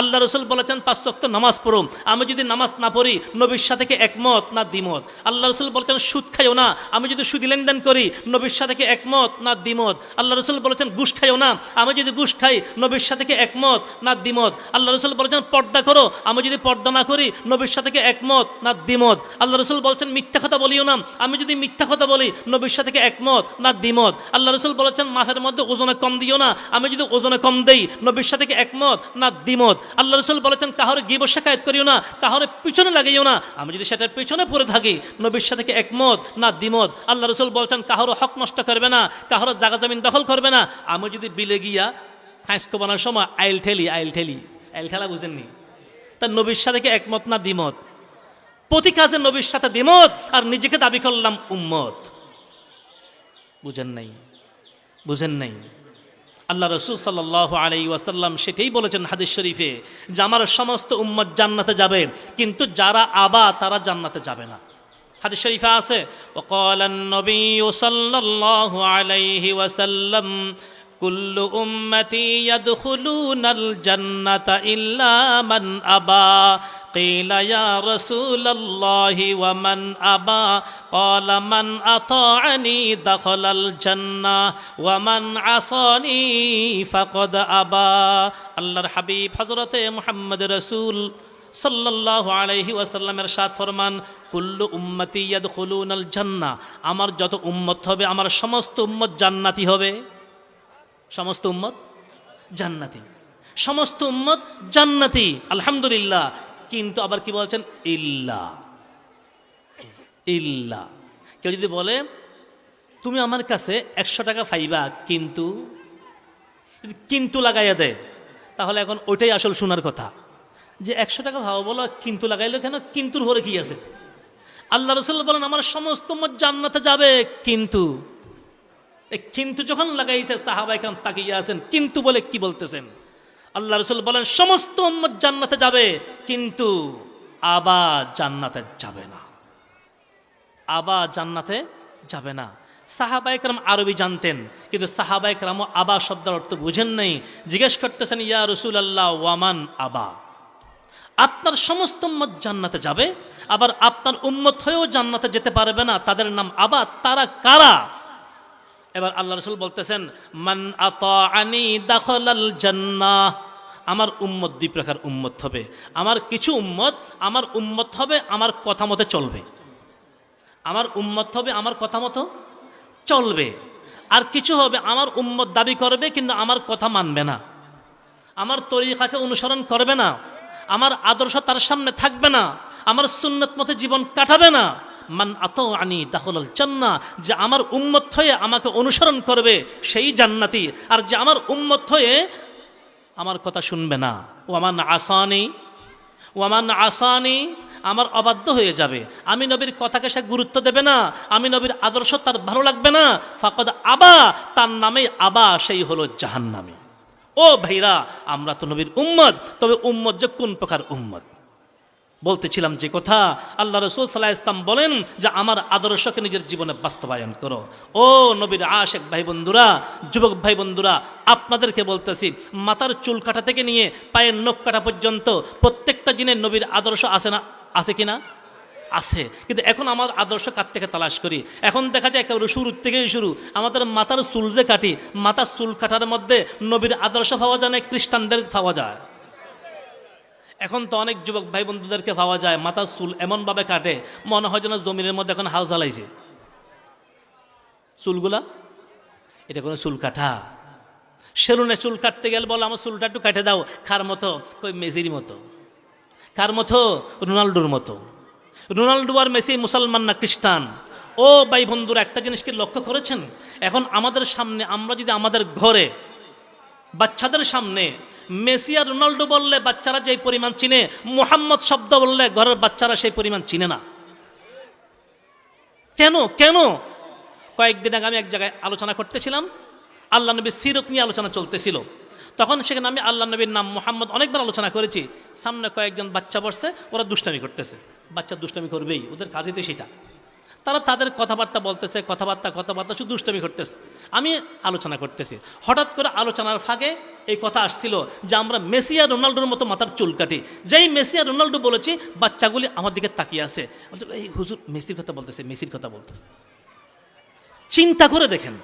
আল্লাহ রসুল বলেছেন 5 ওয়াক্ত নামাজ পড়ো, আমি যদি নামাজ না পড়ি নবীর সাথে কি একমত না দ্বিমত? আল্লাহ রসুল বলেছেন সুদ খাইও না, আমি যদি সুদি লেনদেন করি নবীর সাথে কি একমত না দ্বিমত? আল্লাহ রসুল বলেছেন ঘুষ খাইও না, আমি যদি ঘুষ খাই নবীর সাথে কি একমত না দ্বিমত? আল্লাহ রসুল বলেছেন পর্দা করো, আমি যদি পর্দা না করি নবীর সাথে কি একমত না দ্বিমত? আল্লাহ রসুল বলছেন মিথ্যা কথা বলিও না, আমি যদি মিথ্যা কথা বলি নবীর সাথে কি একমত না দ্বিমত? আল্লাহ রসুল বলেছেন মাফের মধ্যে ওজনে কম দিও না, আমি যদি ওজনে কম দেই নবীর সাথে কি একমত না দ্বিমত? আল্লাহ রসুল বলেছেন কাহরে গীবত শিকায়ত করিও না, কাহরে পিছনে লাগিও না, আমি যদি সেটার পিছনে পড়ে থাকি নবীর সাথে কি একমত না দ্বিমত? আল্লাহ রসুল বলছেন কাহরে হক নষ্ট করবে না, কাহরে জায়গা জমিন দখল করবে না, আমি যদি বিলে গিয়া খাঁসকো বানার সময় আইল ঠেলা বুঝেননি? তার নবীর সাথে কি একমত না দ্বিমত? প্রতি কাজে নবীর সাথে দ্বিমত আর নিজেকে দাবি করলাম উম্মত। বুঝেন নাই? আল্লাহ রসুল সাল্লাল্লাহু আলাইহি ওয়াসাল্লাম সেটাই বলেছেন হাদিস শরীফে যে আমার সমস্ত উম্মত জান্নাতে যাবে, কিন্তু যারা আবা তারা জান্নাতে যাবে না। হাদিস শরীফে আছে ওয়াকালান নবী সাল্লাল্লাহু আলাইহি ওয়াসাল্লাম কুল্লু উম্মতি ইয়াদখুলুনাল জান্নাতা ইল্লা মান আবা কিলা ইয়া রাসূলুল্লাহি ওয়া মান আবা ক্বালা মান আতাআনি দাখালাল জান্নাহ ওয়া মান আসানি ফাকাদ আবা। আল্লাহর হাবিব হযরতে মুহাম্মদ রাসূল সাল্লাল্লাহু আলাইহি ওয়াসাল্লামের সাথ ফরমান কুল্লু উম্মতি ইয়াদখুলুনাল জান্নাহ, আমার যত উম্মত হবে আমার সমস্ত উম্মত জান্নাতি হবে। সমস্ত উম্মত জান্নাতি, সমস্ত উম্মত জান্নাতি, আলহামদুলিল্লাহ। কিন্তু আবার কি বলছেন ইল্লা কেউ যদি বলে তুমি আমার কাছে 100 টাকা পাইবা, কিন্তু লাগাইয়া দেয়, তাহলে এখন ওইটাই আসল শোনার কথা যে 100 টাকা ভাও বলো কিন্তু লাগাইলো কেন? কিন্তুর ভরে কি আছে? আল্লাহ রসুল বলেন আমার সমস্ত উম্মত জান্নাতে যাবে, কিন্তু যখন লাগাইছে সাহাবায়ে কেরাম তাকিয়ে আছেন, কিন্তু বলে কি বলতেছেন? আল্লাহ রসুল বলেন সমস্ত উম্মত জান্নাতে যাবে, কিন্তু আবা জান্নাতে যাবে না। সাহাবায়ে কেরাম আরবি জানতেন, কিন্তু সাহাবায়ে কেরাম আবা শব্দের অর্থ বুঝেন নাই। জিজ্ঞেস করতেছেন ইয়া রাসূলুল্লাহ ওয়ামান আবা, আপনার সমস্ত উম্মত জান্নাতে যাবে, আবার আপনার উম্মত হয়েও জান্নাতে যেতে পারবে না, তাদের নাম আবা, তারা কারা? এবার আল্লাহ রসুল বলতেছেন মান আতাআনি দাখালাল জান্নাহ, আমার উম্মত 2 প্রকার উম্মত হবে। আমার কিছু উম্মত আমার উম্মত হবে আমার কথা মতো চলবে, আমার উম্মত হবে আমার কথা মতো চলবে। আর কিছু হবে আমার উম্মত দাবি করবে কিন্তু আমার কথা মানবে না, আমার তরিকাকে অনুসরণ করবে না, আমার আদর্শ তার সামনে থাকবে না, আমার সুন্নত মতে জীবন কাটাবে না। মান আতাআনি দাখালাল জান্নাহ, যে আমার উম্মত হয়ে আমাকে অনুসরণ করবে সেই জান্নাতি, আর যে আমার উম্মত হয়ে আমার কথা শুনবে না, ওয়ামান আসানি আমার অবাধ্য হয়ে যাবে, আমি নবীর কথাকে সে গুরুত্ব দেবে না, আমি নবীর আদর্শ তার ভালো লাগবে না, ফাকাদ আবা, তার নামে আবা, সেই হলো জাহান্নামী। ও ভাইরা, আমরা তো নবীর উম্মত, তবে উম্মত যে কোন প্রকার উম্মত? বলতেছিলাম যে কথা, আল্লাহ রাসূল সাল্লাল্লাহু আলাইহি ওয়াসাল্লাম বলেন যে আমার আদর্শকে নিজের জীবনে বাস্তবায়ন করো। ও নবীর আশিক ভাই বন্ধুরা, যুবক ভাই বন্ধুরা, আপনাদেরকে বলতেছি মাথার চুল কাটা থেকে নিয়ে পায়ের নখ কাটা পর্যন্ত প্রত্যেকটা জিনের নবীর আদর্শ আছে না? আছে কিনা? আছে। কিন্তু এখন আমার আদর্শ কার থেকে তালাশ করি? এখন দেখা যায় একেবারে শুরুর থেকেই শুরু, আমাদের মাথার চুল যে কাটি, মাথার চুল কাটার মধ্যে নবীর আদর্শ পাওয়া যায় না, খ্রিস্টানদের পাওয়া যায়। এখন তো অনেক যুবক ভাই বন্ধুদেরকে পাওয়া যায় মাথার চুল এমনভাবে কাটে মনে হয় যেন জমিনের মধ্যে এখন হাল চালাইছে। চুলগুলা এটা কোনো চুল কাটা? সেলুনে চুল কাটতে গেলে বলে আমার চুলটা একটু কাটে দাও, কার মতো? কই মেসির মতো। কার মতো? রোনাল্ডোর মতো। রোনাল্ডো আর মেসি মুসলমান না খ্রিস্টান? ও ভাই বন্ধুরা, একটা জিনিস কি লক্ষ্য করেছেন? এখন আমাদের সামনে আমরা যদি আমাদের ঘরে বাচ্চাদের সামনে মেসি আর রোনাল্ডো বললে বাচ্চারা যেই পরিমাণ চিনে, মুহাম্মদ শব্দ বললে ঘরের বাচ্চারা সেই পরিমাণ চিনে না। কেন? কয়েকদিন আগে আমি এক জায়গায় আলোচনা করতেছিলাম, আল্লাহ নবীর সিরত নিয়ে আলোচনা চলতেছিল। তখন সেখানে আমি আল্লাহ নবীর নাম মুহাম্মদ অনেকবার আলোচনা করেছি। সামনে কয়েকজন বাচ্চা বসছে, ওরা দুষ্টামি করতেছে। বাচ্চা দুষ্টামি করবেই, ওদের কাজই তো সেটা। তারা তাদের কথাবার্তা বলতেছে, কথাবার্তা শুধু দুষ্টামি করতেছে, আমি আলোচনা করতেছি। হঠাৎ করে আলোচনার ফাঁকে এই কথা আসছিল যে আমরা মেসি আর রোনাল্ডোর মতো মাথার চুল কাটি। যেই মেসি আর রোনাল্ডো বলেছি, বাচ্চাগুলি আমার দিকে তাকিয়ে আছে, এই হুজুর মেসির কথা বলতেছে, মেসির কথা বলতেছে। চিন্তা করে দেখেন,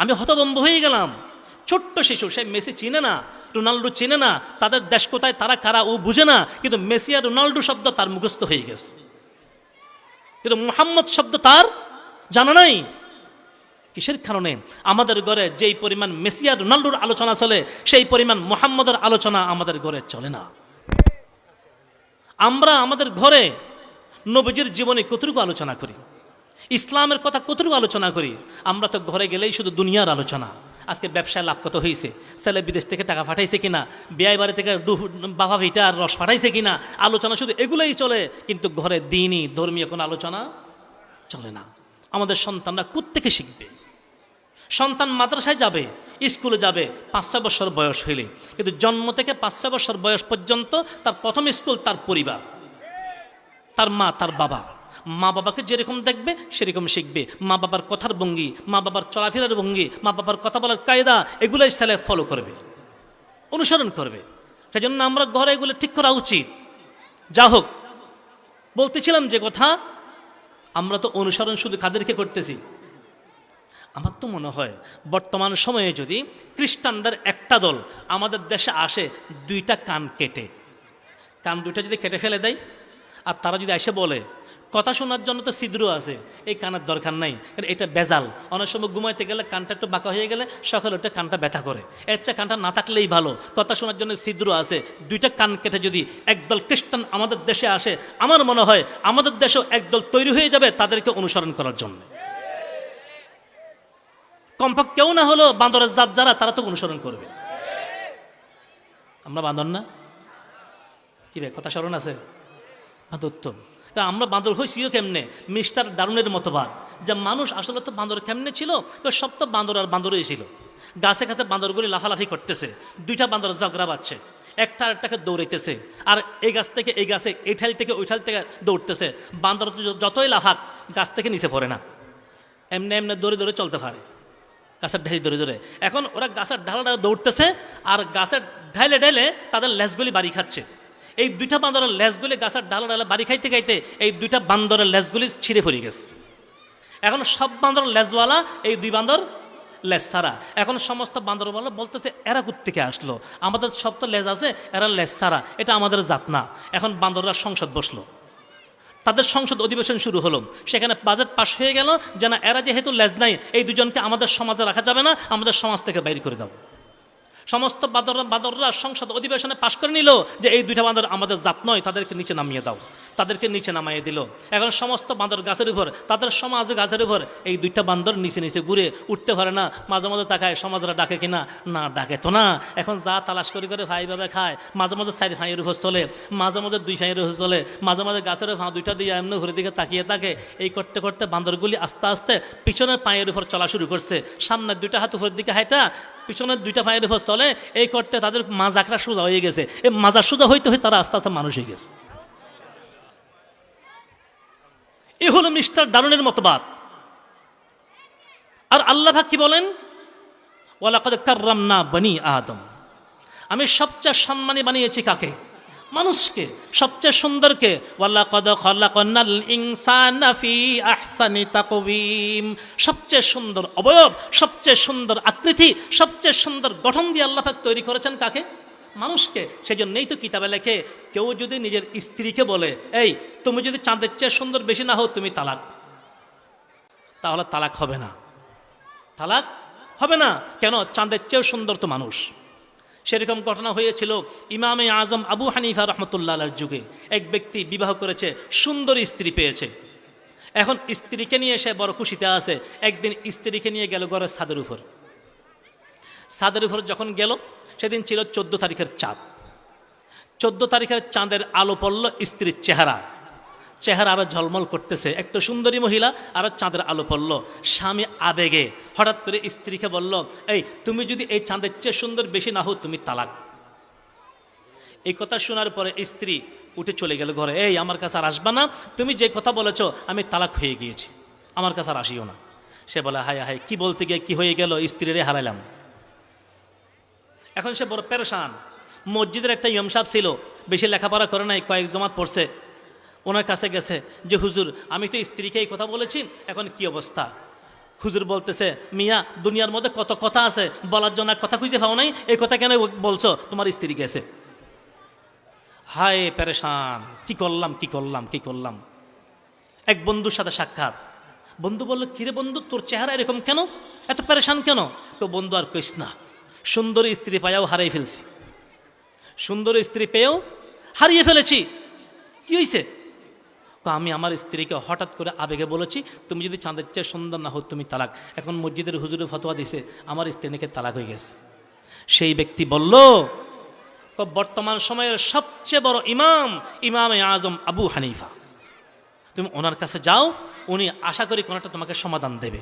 আমি হতভম্ব হয়ে গেলাম। ছোট্ট শিশু, সে মেসি চিনে না, রোনাল্ডো চিনে না, তাদের দেশ কোথায়, তারা কারা ও বুঝে না, কিন্তু মেসি আর রোনাল্ডো শব্দ তার মুখস্থ হয়ে গেছে, কিন্তু মুহাম্মদ শব্দ তার জানা নাই। কিসের কারণে? আমাদের ঘরে যেই পরিমাণ মেসি আর রোনাল্ডোর আলোচনা চলে, সেই পরিমাণ মুহাম্মদের আলোচনা আমাদের ঘরে চলে না। আমরা আমাদের ঘরে নবীজির জীবনে কতটুকু আলোচনা করি, ইসলামের কথা কতটুকু আলোচনা করি? আমরা তো ঘরে গেলেই শুধু দুনিয়ার আলোচনা। আজকে ব্যবসায় লাভ কত হয়েছে, ছেলে বিদেশ থেকে টাকা পাঠাইছে কিনা, বিয়ে বাড়ি থেকে বাবা ভিটা আর রস পাঠাইছে কিনা, আলোচনা শুধু এগুলোই চলে, কিন্তু ঘরে দিনই ধর্মীয় কোনো আলোচনা চলে না। আমাদের সন্তানরা কোত্থেকে শিখবে? সন্তান মাদ্রাসায় যাবে, স্কুলে যাবে 5-6 বছর বয়স হইলে, কিন্তু জন্ম থেকে 5-6 বছর বয়স পর্যন্ত তার প্রথম স্কুল তার পরিবার, তার মা, তার বাবা। মা বাবাকে যেরকম দেখবে সেরকম শিখবে। মা বাবার কথার ভঙ্গি, মা বাবার চলাফেরার ভঙ্গি, মা বাবার কথা বলার কায়দা, এগুলোই ছেলে ফলো করবে, অনুসরণ করবে। সেই জন্য আমরা ঘরে এগুলো ঠিক করা উচিত। যা হোক, বলতেছিলাম যে কথা, আমরা তো অনুসরণ শুধু কাদেরকে করতেছি? আমার তো মনে হয় বর্তমান সময়ে যদি খ্রিস্টানদের একটা দল আমাদের দেশে আসে, 2টা কান কেটে, কান 2টা যদি কেটে ফেলে দেয়, আর তারা যদি এসে বলে কথা শোনার জন্য তো ছিদ্র আছে, এই কানের দরকার নাই, এটা বেজাল, অনেক সময় ঘুমাইতে গেলে কানটা একটু বাঁকা হয়ে গেলে সকালে ওটা কানটা ব্যথা করে, এর চেয়ে কানটা না থাকলেই ভালো, কথা শোনার জন্য ছিদ্র আছে, 2টা কান কেটে যদি একদল খ্রিস্টান আমাদের দেশে আসে, আমার মনে হয় আমাদের দেশেও একদল তৈরি হয়ে যাবে তাদেরকে অনুসরণ করার জন্য। কমপক্ষে কেউ না হলো বান্দরের জাত যারা, তারা তো অনুসরণ করবে। আমরা বান্দর না? কি ভাই, কথা স্মরণ আছে? বান্দর তো। আমরা বান্দর হয়েছিও কেমনে? মিস্টার ডারুনের মতবাদ যে মানুষ আসলে তো বান্দর কেমনে ছিল, সব তো বান্দর আর বান্দরই ছিল। গাছে গাছে বান্দরগুলি লাফালাফি করতেছে, 2টা বান্দর ঝগড়া বাচ্ছে, একটা আরেকটাকে দৌড়াইতেছে, আর এই গাছ থেকে এই গাছে, এই ঠাল থেকে ওই ঠাল থেকে দৌড়তেছে। বান্দর যতই লাফাক গাছ থেকে নিচে পড়ে না, এমনি এমনি দৌড়ে দৌড়ে চলতে পারে, গাছের ঢাল ধরে ধরে। এখন ওরা গাছের ঢাল দৌড়তেছে, আর গাছের ঢাইলে ঢাইলে তাদের লেজগুলি বাড়ি খাচ্ছে। এই 2টা বান্দরের লেজগুলি গাছের ডালে ডালে বাড়ি খাইতে খাইতে এই 2টা বান্দরের লেজগুলি ছিঁড়ে পড়ে গেছে। এখন সব বান্দর লেজওয়ালা, এই 2 বান্দর লেজ ছাড়া। এখন সমস্ত বান্দরওয়ালা বলতেছে এরা কোত্থেকে আসলো, আমাদের সব তো লেজ আছে, এরা লেজ ছাড়া, এটা আমাদের জাত না। এখন বান্দররা সংসদ বসলো, তাদের সংসদ অধিবেশন শুরু হলো। সেখানে বাজেট পাশ হয়ে গেল যে না, এরা যেহেতু লেজ নাই, এই 2জনকে আমাদের সমাজে রাখা যাবে না, আমাদের সমাজ থেকে বাইর করে দাও। সমস্ত বাদররা সংসদ অধিবেশনে পাশ করে নিল যে এই 2টা বান্দর আমাদের জাত নয়, তাদেরকে নিচে নামিয়ে দাও। তাদেরকে নিচে নামিয়ে দিল। এখন সমস্ত বান্দর গাছের উপর, তাদের সমাজ গাছের উপর, এই 2টা বান্দর নিচে নিচে ঘুরে উঠতে পারে না। মাঝে মাঝে তাকায় সমাজরা ডাকে কিনা, না ডাকে তো না। এখন যা তালাশ করে করে ভাইভাবে খায়, মাঝে মাঝে 4 ফাঁয়ের উপর চলে, মাঝে মাঝে 2 ফাঁয়ের উপর চলে, মাঝে মাঝে গাছের ফাঁ 2টা দিয়ে এমনি ঘুরে দিকে তাকিয়ে থাকে। এই করতে করতে বান্দরগুলি আস্তে আস্তে পিছনের পায়ের উপর চলা শুরু করছে। সামনের 2টা হাত উপরের দিকে হাঁটা, পিছনের 2টা পায়ের উপর চলে। এই করতে তাদের মাজাকরা সোজা হয়ে গেছে। এই মাজা সোজা হইতে হয়ে তারা আস্তে আস্তে মানুষ হয়ে গেছে। এ হলো মিস্টার ডারুনের মতবাদ। আর আল্লাহ কি বলেন? ওয়ালাকাদ কাররামনা বনি আদম, আমি সবচেয়ে সম্মানী বানিয়েছি কাকে? মানুষকে, সবচেয়ে সুন্দরকে। ওয়ালাকাদ খালাকনাল ইনসানা ফি আহসানি তাকওয়িম, সবচেয়ে সুন্দর অবয়ব, সবচেয়ে সুন্দর আকৃতি, সবচেয়ে সুন্দর গঠন দিয়ে আল্লাহ পাক তৈরি করেছেন কাকে? মানুষকে। সেই জন্যই তো কিতাবে লেখে, কেউ যদি নিজের স্ত্রীকে বলে এই তুমি যদি চাঁদের চেয়ে সুন্দর বেশি না হও তুমি তালাক, তাহলে তালাক হবে না, তালাক হবে না। কেন? চাঁদের চেয়েও সুন্দর তো মানুষ। সেরকম ঘটনা হয়েছিল ইমামে আজম আবু হানিফা রহমতুল্লাহর যুগে। এক ব্যক্তি বিবাহ করেছে, সুন্দর স্ত্রী পেয়েছে। এখন স্ত্রীকে নিয়ে সে বড় খুশিতে আছে। একদিন স্ত্রীকে নিয়ে গেল ঘরের ছাদের উপর। ছাদের উপর যখন গেল, সেদিন ছিল 14 তারিখের চাঁদ। 14 তারিখের চাঁদের আলো পড়ল স্ত্রীর চেহারা আরো ঝলমল করতেছে, একটা সুন্দরী মহিলা, আরো চাঁদের আলো পড়ল। স্বামী আবেগে হঠাৎ করে স্ত্রীকে বলল, এই তুমি যদি এই চাঁদের চেয়ে সুন্দর বেশি না হও তুমি তালাক। এই কথা শোনার পরে স্ত্রী উঠে চলে গেল ঘরে। এই আমার কাছে আর আসবা না, তুমি যে কথা বলেছ আমি তালাক হয়ে গিয়েছি, আমার কাছে আর আসিও না। সে বলে হায় হায়, কি বলতে গিয়ে কি হয়ে গেল, স্ত্রীরে হারাইলাম। এখন সে বড় পেরেশান। মসজিদের একটা ইমাম সাহেব ছিল, বেশি লেখাপড়া করে নাই, কয়েক জমাত পড়ছে। ওনার কাছে গেছে যে হুজুর আমি তো স্ত্রীকে এই কথা বলেছি, এখন কি অবস্থা? হুজুর বলতেছে মিয়া দুনিয়ার মধ্যে কত কথা আছে, বলার জন্য কথা খুঁজে পাও নাই, এই কথা কেন বলছো, তোমার স্ত্রী গেছে। হায় পেরেশান, কি করলাম কি করলাম কি করলাম। এক বন্ধুর সাথে সাক্ষাৎ। বন্ধু বলল কিরে বন্ধু, তোর চেহারা এরকম কেন, এত পেরেশান কেন? তো বন্ধু আর কইস না, সুন্দর স্ত্রী পাইয়াও হারিয়ে ফেলছি, সুন্দর স্ত্রী পেয়েও হারিয়ে ফেলেছি। কি হয়েছে? আমি আমার স্ত্রীকে হঠাৎ করে আবেগে বলেছি তুমি যদি চাঁদের চেয়ে সুন্দর না হো তুমি তালাক। এখন মসজিদের হুজুরে ফতোয়া দিছে আমার স্ত্রী নাকি তালাক হয়ে গেছে। সেই ব্যক্তি বলল বর্তমান সময়ের সবচেয়ে বড় ইমামে আজম আবু হানিফা, তুমি ওনার কাছে যাও, উনি আশা করি কোনোটা তোমাকে সমাধান দেবে।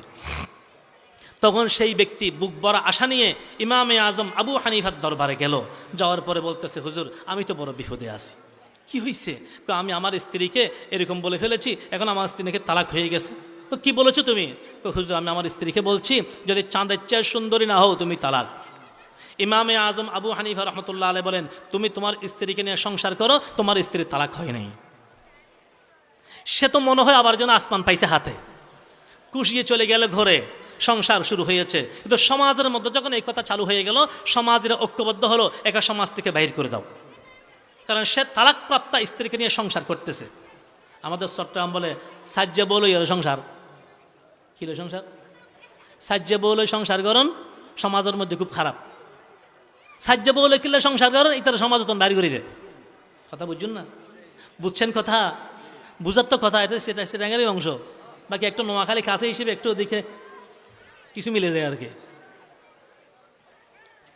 তখন সেই ব্যক্তি বুক ভরা আশা নিয়ে ইমামে আজম আবু হানিফার দরবারে গেল। যাওয়ার পরে বলতেছে হুজুর আমি তো বড় বিপদে আছি। কি হয়েছে? তো আমি আমার স্ত্রীকে এরকম বলে ফেলেছি, এখন আমার স্ত্রী নাকি তালাক হয়ে গেছে। তো কি বলেছো তুমি? তো হুজুর আমি আমার স্ত্রীকে বলছি যদি চাঁদের চেয়ে সুন্দরী না হও তুমি তালাক। ইমামে আজম আবু হানিফা রহমতুল্লাহ আলাইহি বলেন তুমি তোমার স্ত্রীকে নিয়ে সংসার করো, তোমার স্ত্রী তালাক হয় নাই। সে তো মনে হয় আবার যেন আসমান পাইছে হাতে, কুশিয়ে চলে গেল ঘরে, সংসার শুরু হয়েছে। কিন্তু সমাজের মধ্যে যখন এই কথা চালু হয়ে গেল, সমাজের ঐক্যবদ্ধ হলো একা সমাজ থেকে বাহির করে দাও, কারণ সে তালাকপ্রাপ্তা স্ত্রীকে নিয়ে সংসার করতেছে। আমাদের চট্টগ্রাম বলে সাজ্জে বলই সংসার, কিলো সংসার, সাজ্জে বলই সংসার করণ সমাজের মধ্যে খুব খারাপ। সাজ্জে বলে কিলে সংসার করণ ইতার সমাজ তখন বাড়ি করে দেয়। কথা বুঝুন না, বুঝছেন কথা, বুঝার তো কথা, এটা সেটা সেটাঙ্গেরই অংশ। বাকি একটু নোয়াখালী কাছে হিসেবে একটু দেখে কিছু মিলে যায় আর কি।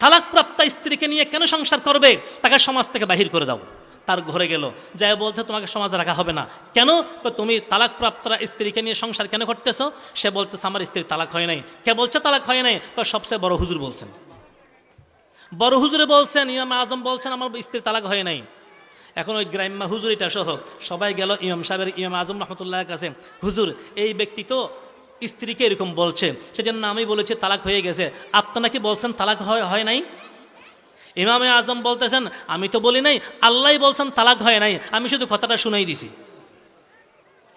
তালাকপ্রাপ্তা স্ত্রীকে নিয়ে কেন সংসার করবে? তাকে সমাজ থেকে বাহির করে দাও। তার ঘরে গেল, যাই বলতে তোমাকে সমাজে রাখা হবে না। কেন? তুমি তালাকপ্রাপ্ত স্ত্রীকে নিয়ে সংসার কেন করতেছো? সে বলতেছে আমার স্ত্রী তালাক হয় নাই। কে বলছে তালাক হয় নাই? সবচেয়ে বড় হুজুর বলছেন, বড় হুজুরে বলছেন, ইমাম আজম বলছেন আমার স্ত্রী তালাক হয় নাই। এখন ওই গ্রাম্য হুজুরিটা সহ সবাই গেল ইমাম সাহেবের, ইমাম আজম রহমতুল্লাহর কাছে। হুজুর এই ব্যক্তি তো স্ত্রীকে এরকম বলছে, সেজন্য আমি বলেছি তালাক হয়ে গেছে, আপনারা কি বলছেন তালাক হয় নাই? ইমামে আজম বলতেছেন আমি তো বলি নাই, আল্লাহ বলছেন তালাক হয় নাই, আমি শুধু কথাটা শুনাই দিছি।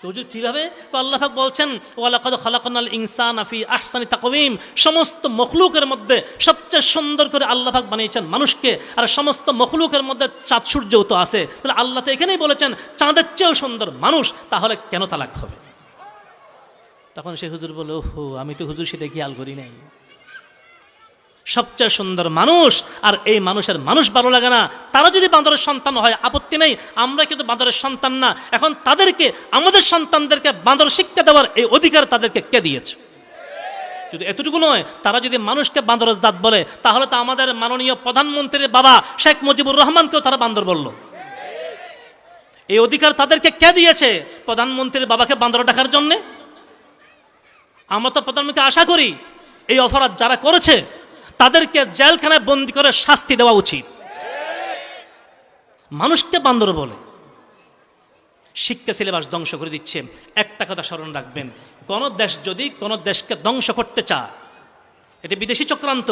হুজুর কিভাবে? তো আল্লাহ পাক বলছেন ওয়ালাকাদ খালাকনাল ইনসানা ফি আহসানি তাকওয়িম, সমস্ত মখলুকের মধ্যে সবচেয়ে সুন্দর করে আল্লাহ পাক বানিয়েছেন মানুষকে, আর সমস্ত মখলুকের মধ্যে চাঁদ সূর্যও তো আছে। তাহলে আল্লাহ তো এখানেই বলেছেন চাঁদের চেয়েও সুন্দর মানুষ, তাহলে কেন তালাক হবে? তখন সে হুজুর বলে ওহো আমি তো হুজুর সেটা খেয়াল করি নাই, সবচেয়ে সুন্দর মানুষ, আর এই মানুষের মানুষ ভালো লাগে না। তারা যদি বাঁদরের সন্তান হয় আপত্তি নেই, আমরা কিন্তু বাঁদরের সন্তান না। এখন তাদেরকে, আমাদের সন্তানদেরকে বাঁদর শিক্ষা দেওয়ার এই অধিকার তাদেরকে কে দিয়েছে? যদি এতটুকু নয়, তারা যদি মানুষকে বাঁদরের জাত বলে, তাহলে তো আমাদের মাননীয় প্রধানমন্ত্রীর বাবা শেখ মুজিবুর রহমানকেও তারা বান্দর বলল। এই অধিকার তাদেরকে কে দিয়েছে? প্রধানমন্ত্রীর বাবাকে বান্দর ডাকার জন্যে? আমরা তো প্রধানমন্ত্রীকে আশা করি এই অপরাধ যারা করেছে তাদেরকে জেলখানায় বন্দী করে শাস্তি দেওয়া উচিত। মানুষকে বান্দর বলে, শিক্ষা সিলেবাস ধ্বংস করে দিচ্ছে। একটা কথা স্মরণ রাখবেন, কোন দেশ যদি কোনো দেশকে ধ্বংস করতে চায়, এটি বিদেশি চক্রান্ত,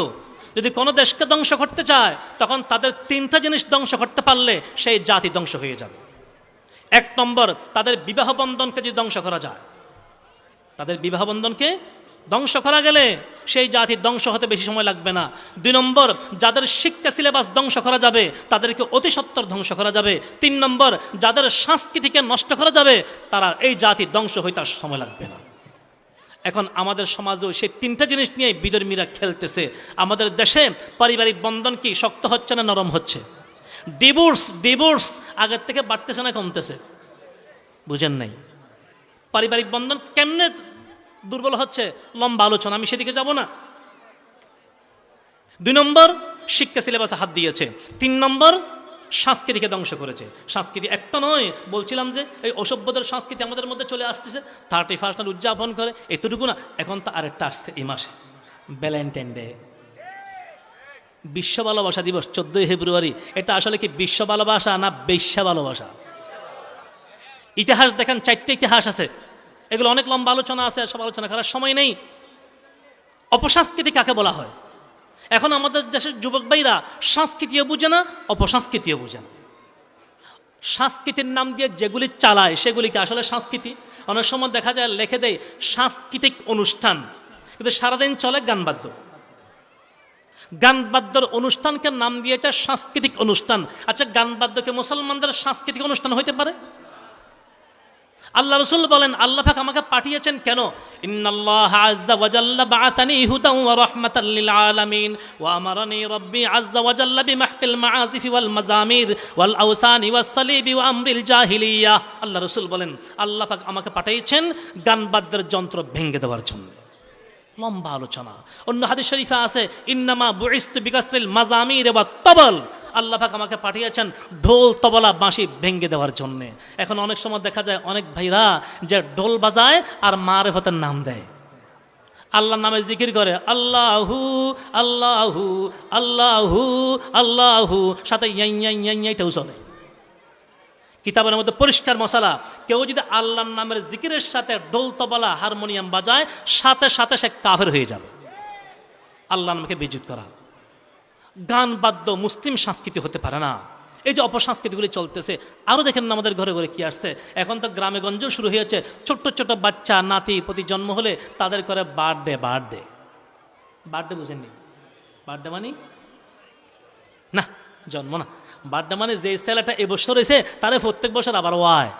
যদি কোনো দেশকে ধ্বংস করতে চায় তখন তাদের তিনটা জিনিস ধ্বংস করতে পারলে সেই জাতি ধ্বংস হয়ে যাবে। এক নম্বর, তাদের বিবাহ বন্ধনকে যদি ধ্বংস করা যায়, তাদের বিবাহ বন্ধনকে ধ্বংস করা গেলে সেই জাতি ধ্বংস হতে বেশি সময় লাগবে না। দুই নম্বর, যাদের শিক্ষা সিলেবাস ধ্বংস করা যাবে তাদেরকে অতি সত্বর ধ্বংস করা যাবে। তিন নম্বর, যাদের সংস্কৃতিকে নষ্ট করা যাবে তারা এই জাতি ধ্বংস হইতে আর সময় লাগবে না। এখন আমাদের সমাজেও সেই তিনটা জিনিস নিয়ে বিধর্মীরা খেলতেছে। আমাদের দেশে পারিবারিক বন্ধন কি শক্ত হচ্ছে না নরম হচ্ছে? ডিভোর্স আগের থেকে বাড়তেছে না কমতেছে? বুঝেন নাই? পারিবারিক বন্ধন কেমনে দুর্বল হচ্ছে? লম্বা আলোচনা, আমি সেদিকে যাব না। দুই নম্বর, শিক্ষা সিলেবাসে হাত দিয়েছে। তিন নম্বর, সংস্কৃতিকে ধ্বংস করেছে। সংস্কৃতি একটা নয়, বলছিলাম যে এই অসভ্যদের সংস্কৃতি আমাদের মধ্যে চলে আসতেছে। 31 উদযাপন করে, এতটুকু না, এখন তো আরেকটা আসছে এই মাসে, ভ্যালেন্টাইন ডে। বিশ্ব ভালোবাসা দিবস 14 ফেব্রুয়ারি, এটা আসলে কি বিশ্ব ভালোবাসা না বেশ্যা ভালোবাসা? ইতিহাস দেখেন, 4টে ইতিহাস আছে, এগুলো অনেক লম্বা আলোচনা আছে, সব আলোচনা করার সময় নেই। অপসংস্কৃতি কাকে বলা হয়? এখন আমাদের দেশের যুবক ভাইরা সংস্কৃতিও বুঝে না, অপসংস্কৃতিও বুঝে না। সংস্কৃতির নাম দিয়ে যেগুলি চালায় সেগুলিকে আসলে সংস্কৃতি? অনেক সময় দেখা যায় লিখে দেয় সাংস্কৃতিক অনুষ্ঠান, কিন্তু সারাদিন চলে গানবাদ্য। গানবাদ্যর অনুষ্ঠানকে নাম দিয়েছে সাংস্কৃতিক অনুষ্ঠান। আচ্ছা, গানবাদ্যকে মুসলমানদের সাংস্কৃতিক অনুষ্ঠান হইতে পারে? আল্লাহ রাসূল বলেন, আল্লাহ পাক আমাকে পাঠিয়েছেন কেন? ইন্নাল্লাহা আযজা ওয়া জাল্লা বাআতানি হুদান ওয়া রাহমাতাল লিল আলামিন ওয়া আমারানি রাব্বি আযজা ওয়া জাল্লা বিমাহকিল মাআজিফি ওয়াল মাজামির ওয়াল আওসানি ওয়াস সালিবি ওয়া আমরিল জাহিলিয়া। আল্লাহ রাসূল বলেন, আল্লাহ পাক আমাকে পাঠিয়েছেন গানবাদ্যের যন্ত্র ভেঙে দেওয়ার জন্য। লম্বা আলোচনা। অন্য হাদিস শরীফে আছে, ইন্নামা বুইসতু বিকাসরিল মাজামির ওয়াত তাবল। আল্লাহ পাক আমাকে পাঠিয়েছেন ঢোল, তবলা, বাঁশি ভেঙে দেওয়ার জন্য। এখন অনেক সময় দেখা যায় অনেক ভাইরা যে ঢোল বাজায় আর মারিফতের নাম দেয়, আল্লাহর নামে জিকির করে, আল্লাহু আল্লাহু আল্লাহু আল্লাহু, সাথে ইয়াইটাও চলে। কিতাবের মধ্যে পরিষ্কার মশালা, কেউ যদি আল্লাহর নামের জিকিরের সাথে ঢোল, তবলা, হারমোনিয়াম বাজায়, সাথে সাথে সে কাফের হয়ে যাবে। আল্লাহর নামকে বেইজ্জত করা। গান বাদ্য মুসলিম সংস্কৃতি হতে পারে না। এই যে অপসংস্কৃতিগুলি চলতেছে, আরও দেখেন না আমাদের ঘরে ঘরে কি আসছে। এখন তো গ্রামে গঞ্জেও শুরু হয়েছে, ছোট্ট ছোট বাচ্চা নাতি প্রতি জন্ম হলে তাদের করে বার্থডে। বার্থডে বার্থডে বুঝেননি? বার্থডে মানে না জন্ম না, বার্থডে মানে যে ছেলেটা এবছর হয়েছে তারে প্রত্যেক বছর আবার ওয়ায়।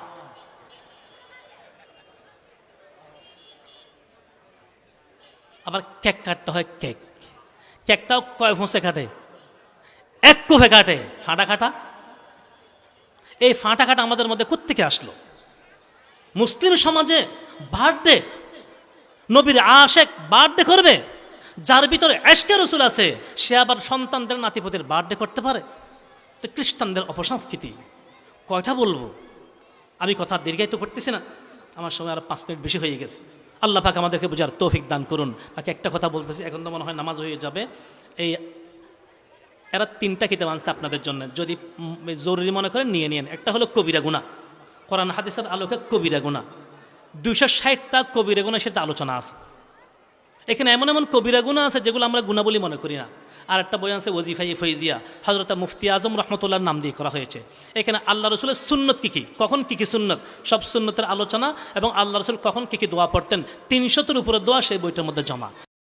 আবার কেক কাটতে হয়, কেকটাও কয় ফোঁসে কাটে? এক কোফে কাটে। ফাঁটা কাটা, এই ফাঁটা কাটা আমাদের মধ্যে কোত্থেকে আসলো? মুসলিম সমাজে বার্থডে, নবীর আশেক বার্থডে করবে? যার ভিতরে এশকে রসুল আছে সে আবার সন্তানদের নাতিপতির বার্থডে করতে পারে? তো খ্রিস্টানদের অপসংস্কৃতি। কয়টা বলবো, আমি কথা দীর্ঘায়িত করতেছি না, আমার সময় আরো 5 মিনিট বেশি হয়ে গেছে। আল্লাহ পাক আমাদেরকে বোঝার তৌফিক দান করুন। বাকি একটা কথা বলতেছি, এখন তো মনে হয় নামাজ হয়ে যাবে। এই এরা 3টা কিতাব আনছে আপনাদের জন্য, যদি জরুরি মনে করেন নিয়ে নিন। একটা হলো কবিরা গুনাহ, কোরআন হাদিসের আলোকে কবিরা গুনাহ। 260টা কবিরা গুনাহ সেটা আলোচনা আছে। এখানে এমন এমন কবিরা গুনাহ আছে যেগুলো আমরা গুনাহ বলে মনে করি না। আর একটা বই আছে ওজিফাই ফৈজিয়া, হযরত মুফতি আজম রহমতুল্লাহর নাম দিয়ে করা হয়েছে। এখানে আল্লাহ রসুলের সুন্নত কী কী, কখন কী কী সুন্নত, সব সুন্নতের আলোচনা, এবং আল্লাহ রসুল কখন কী কী দোয়া পড়তেন, 300-র উপরে দোয়া সেই বইটার মধ্যে জমা।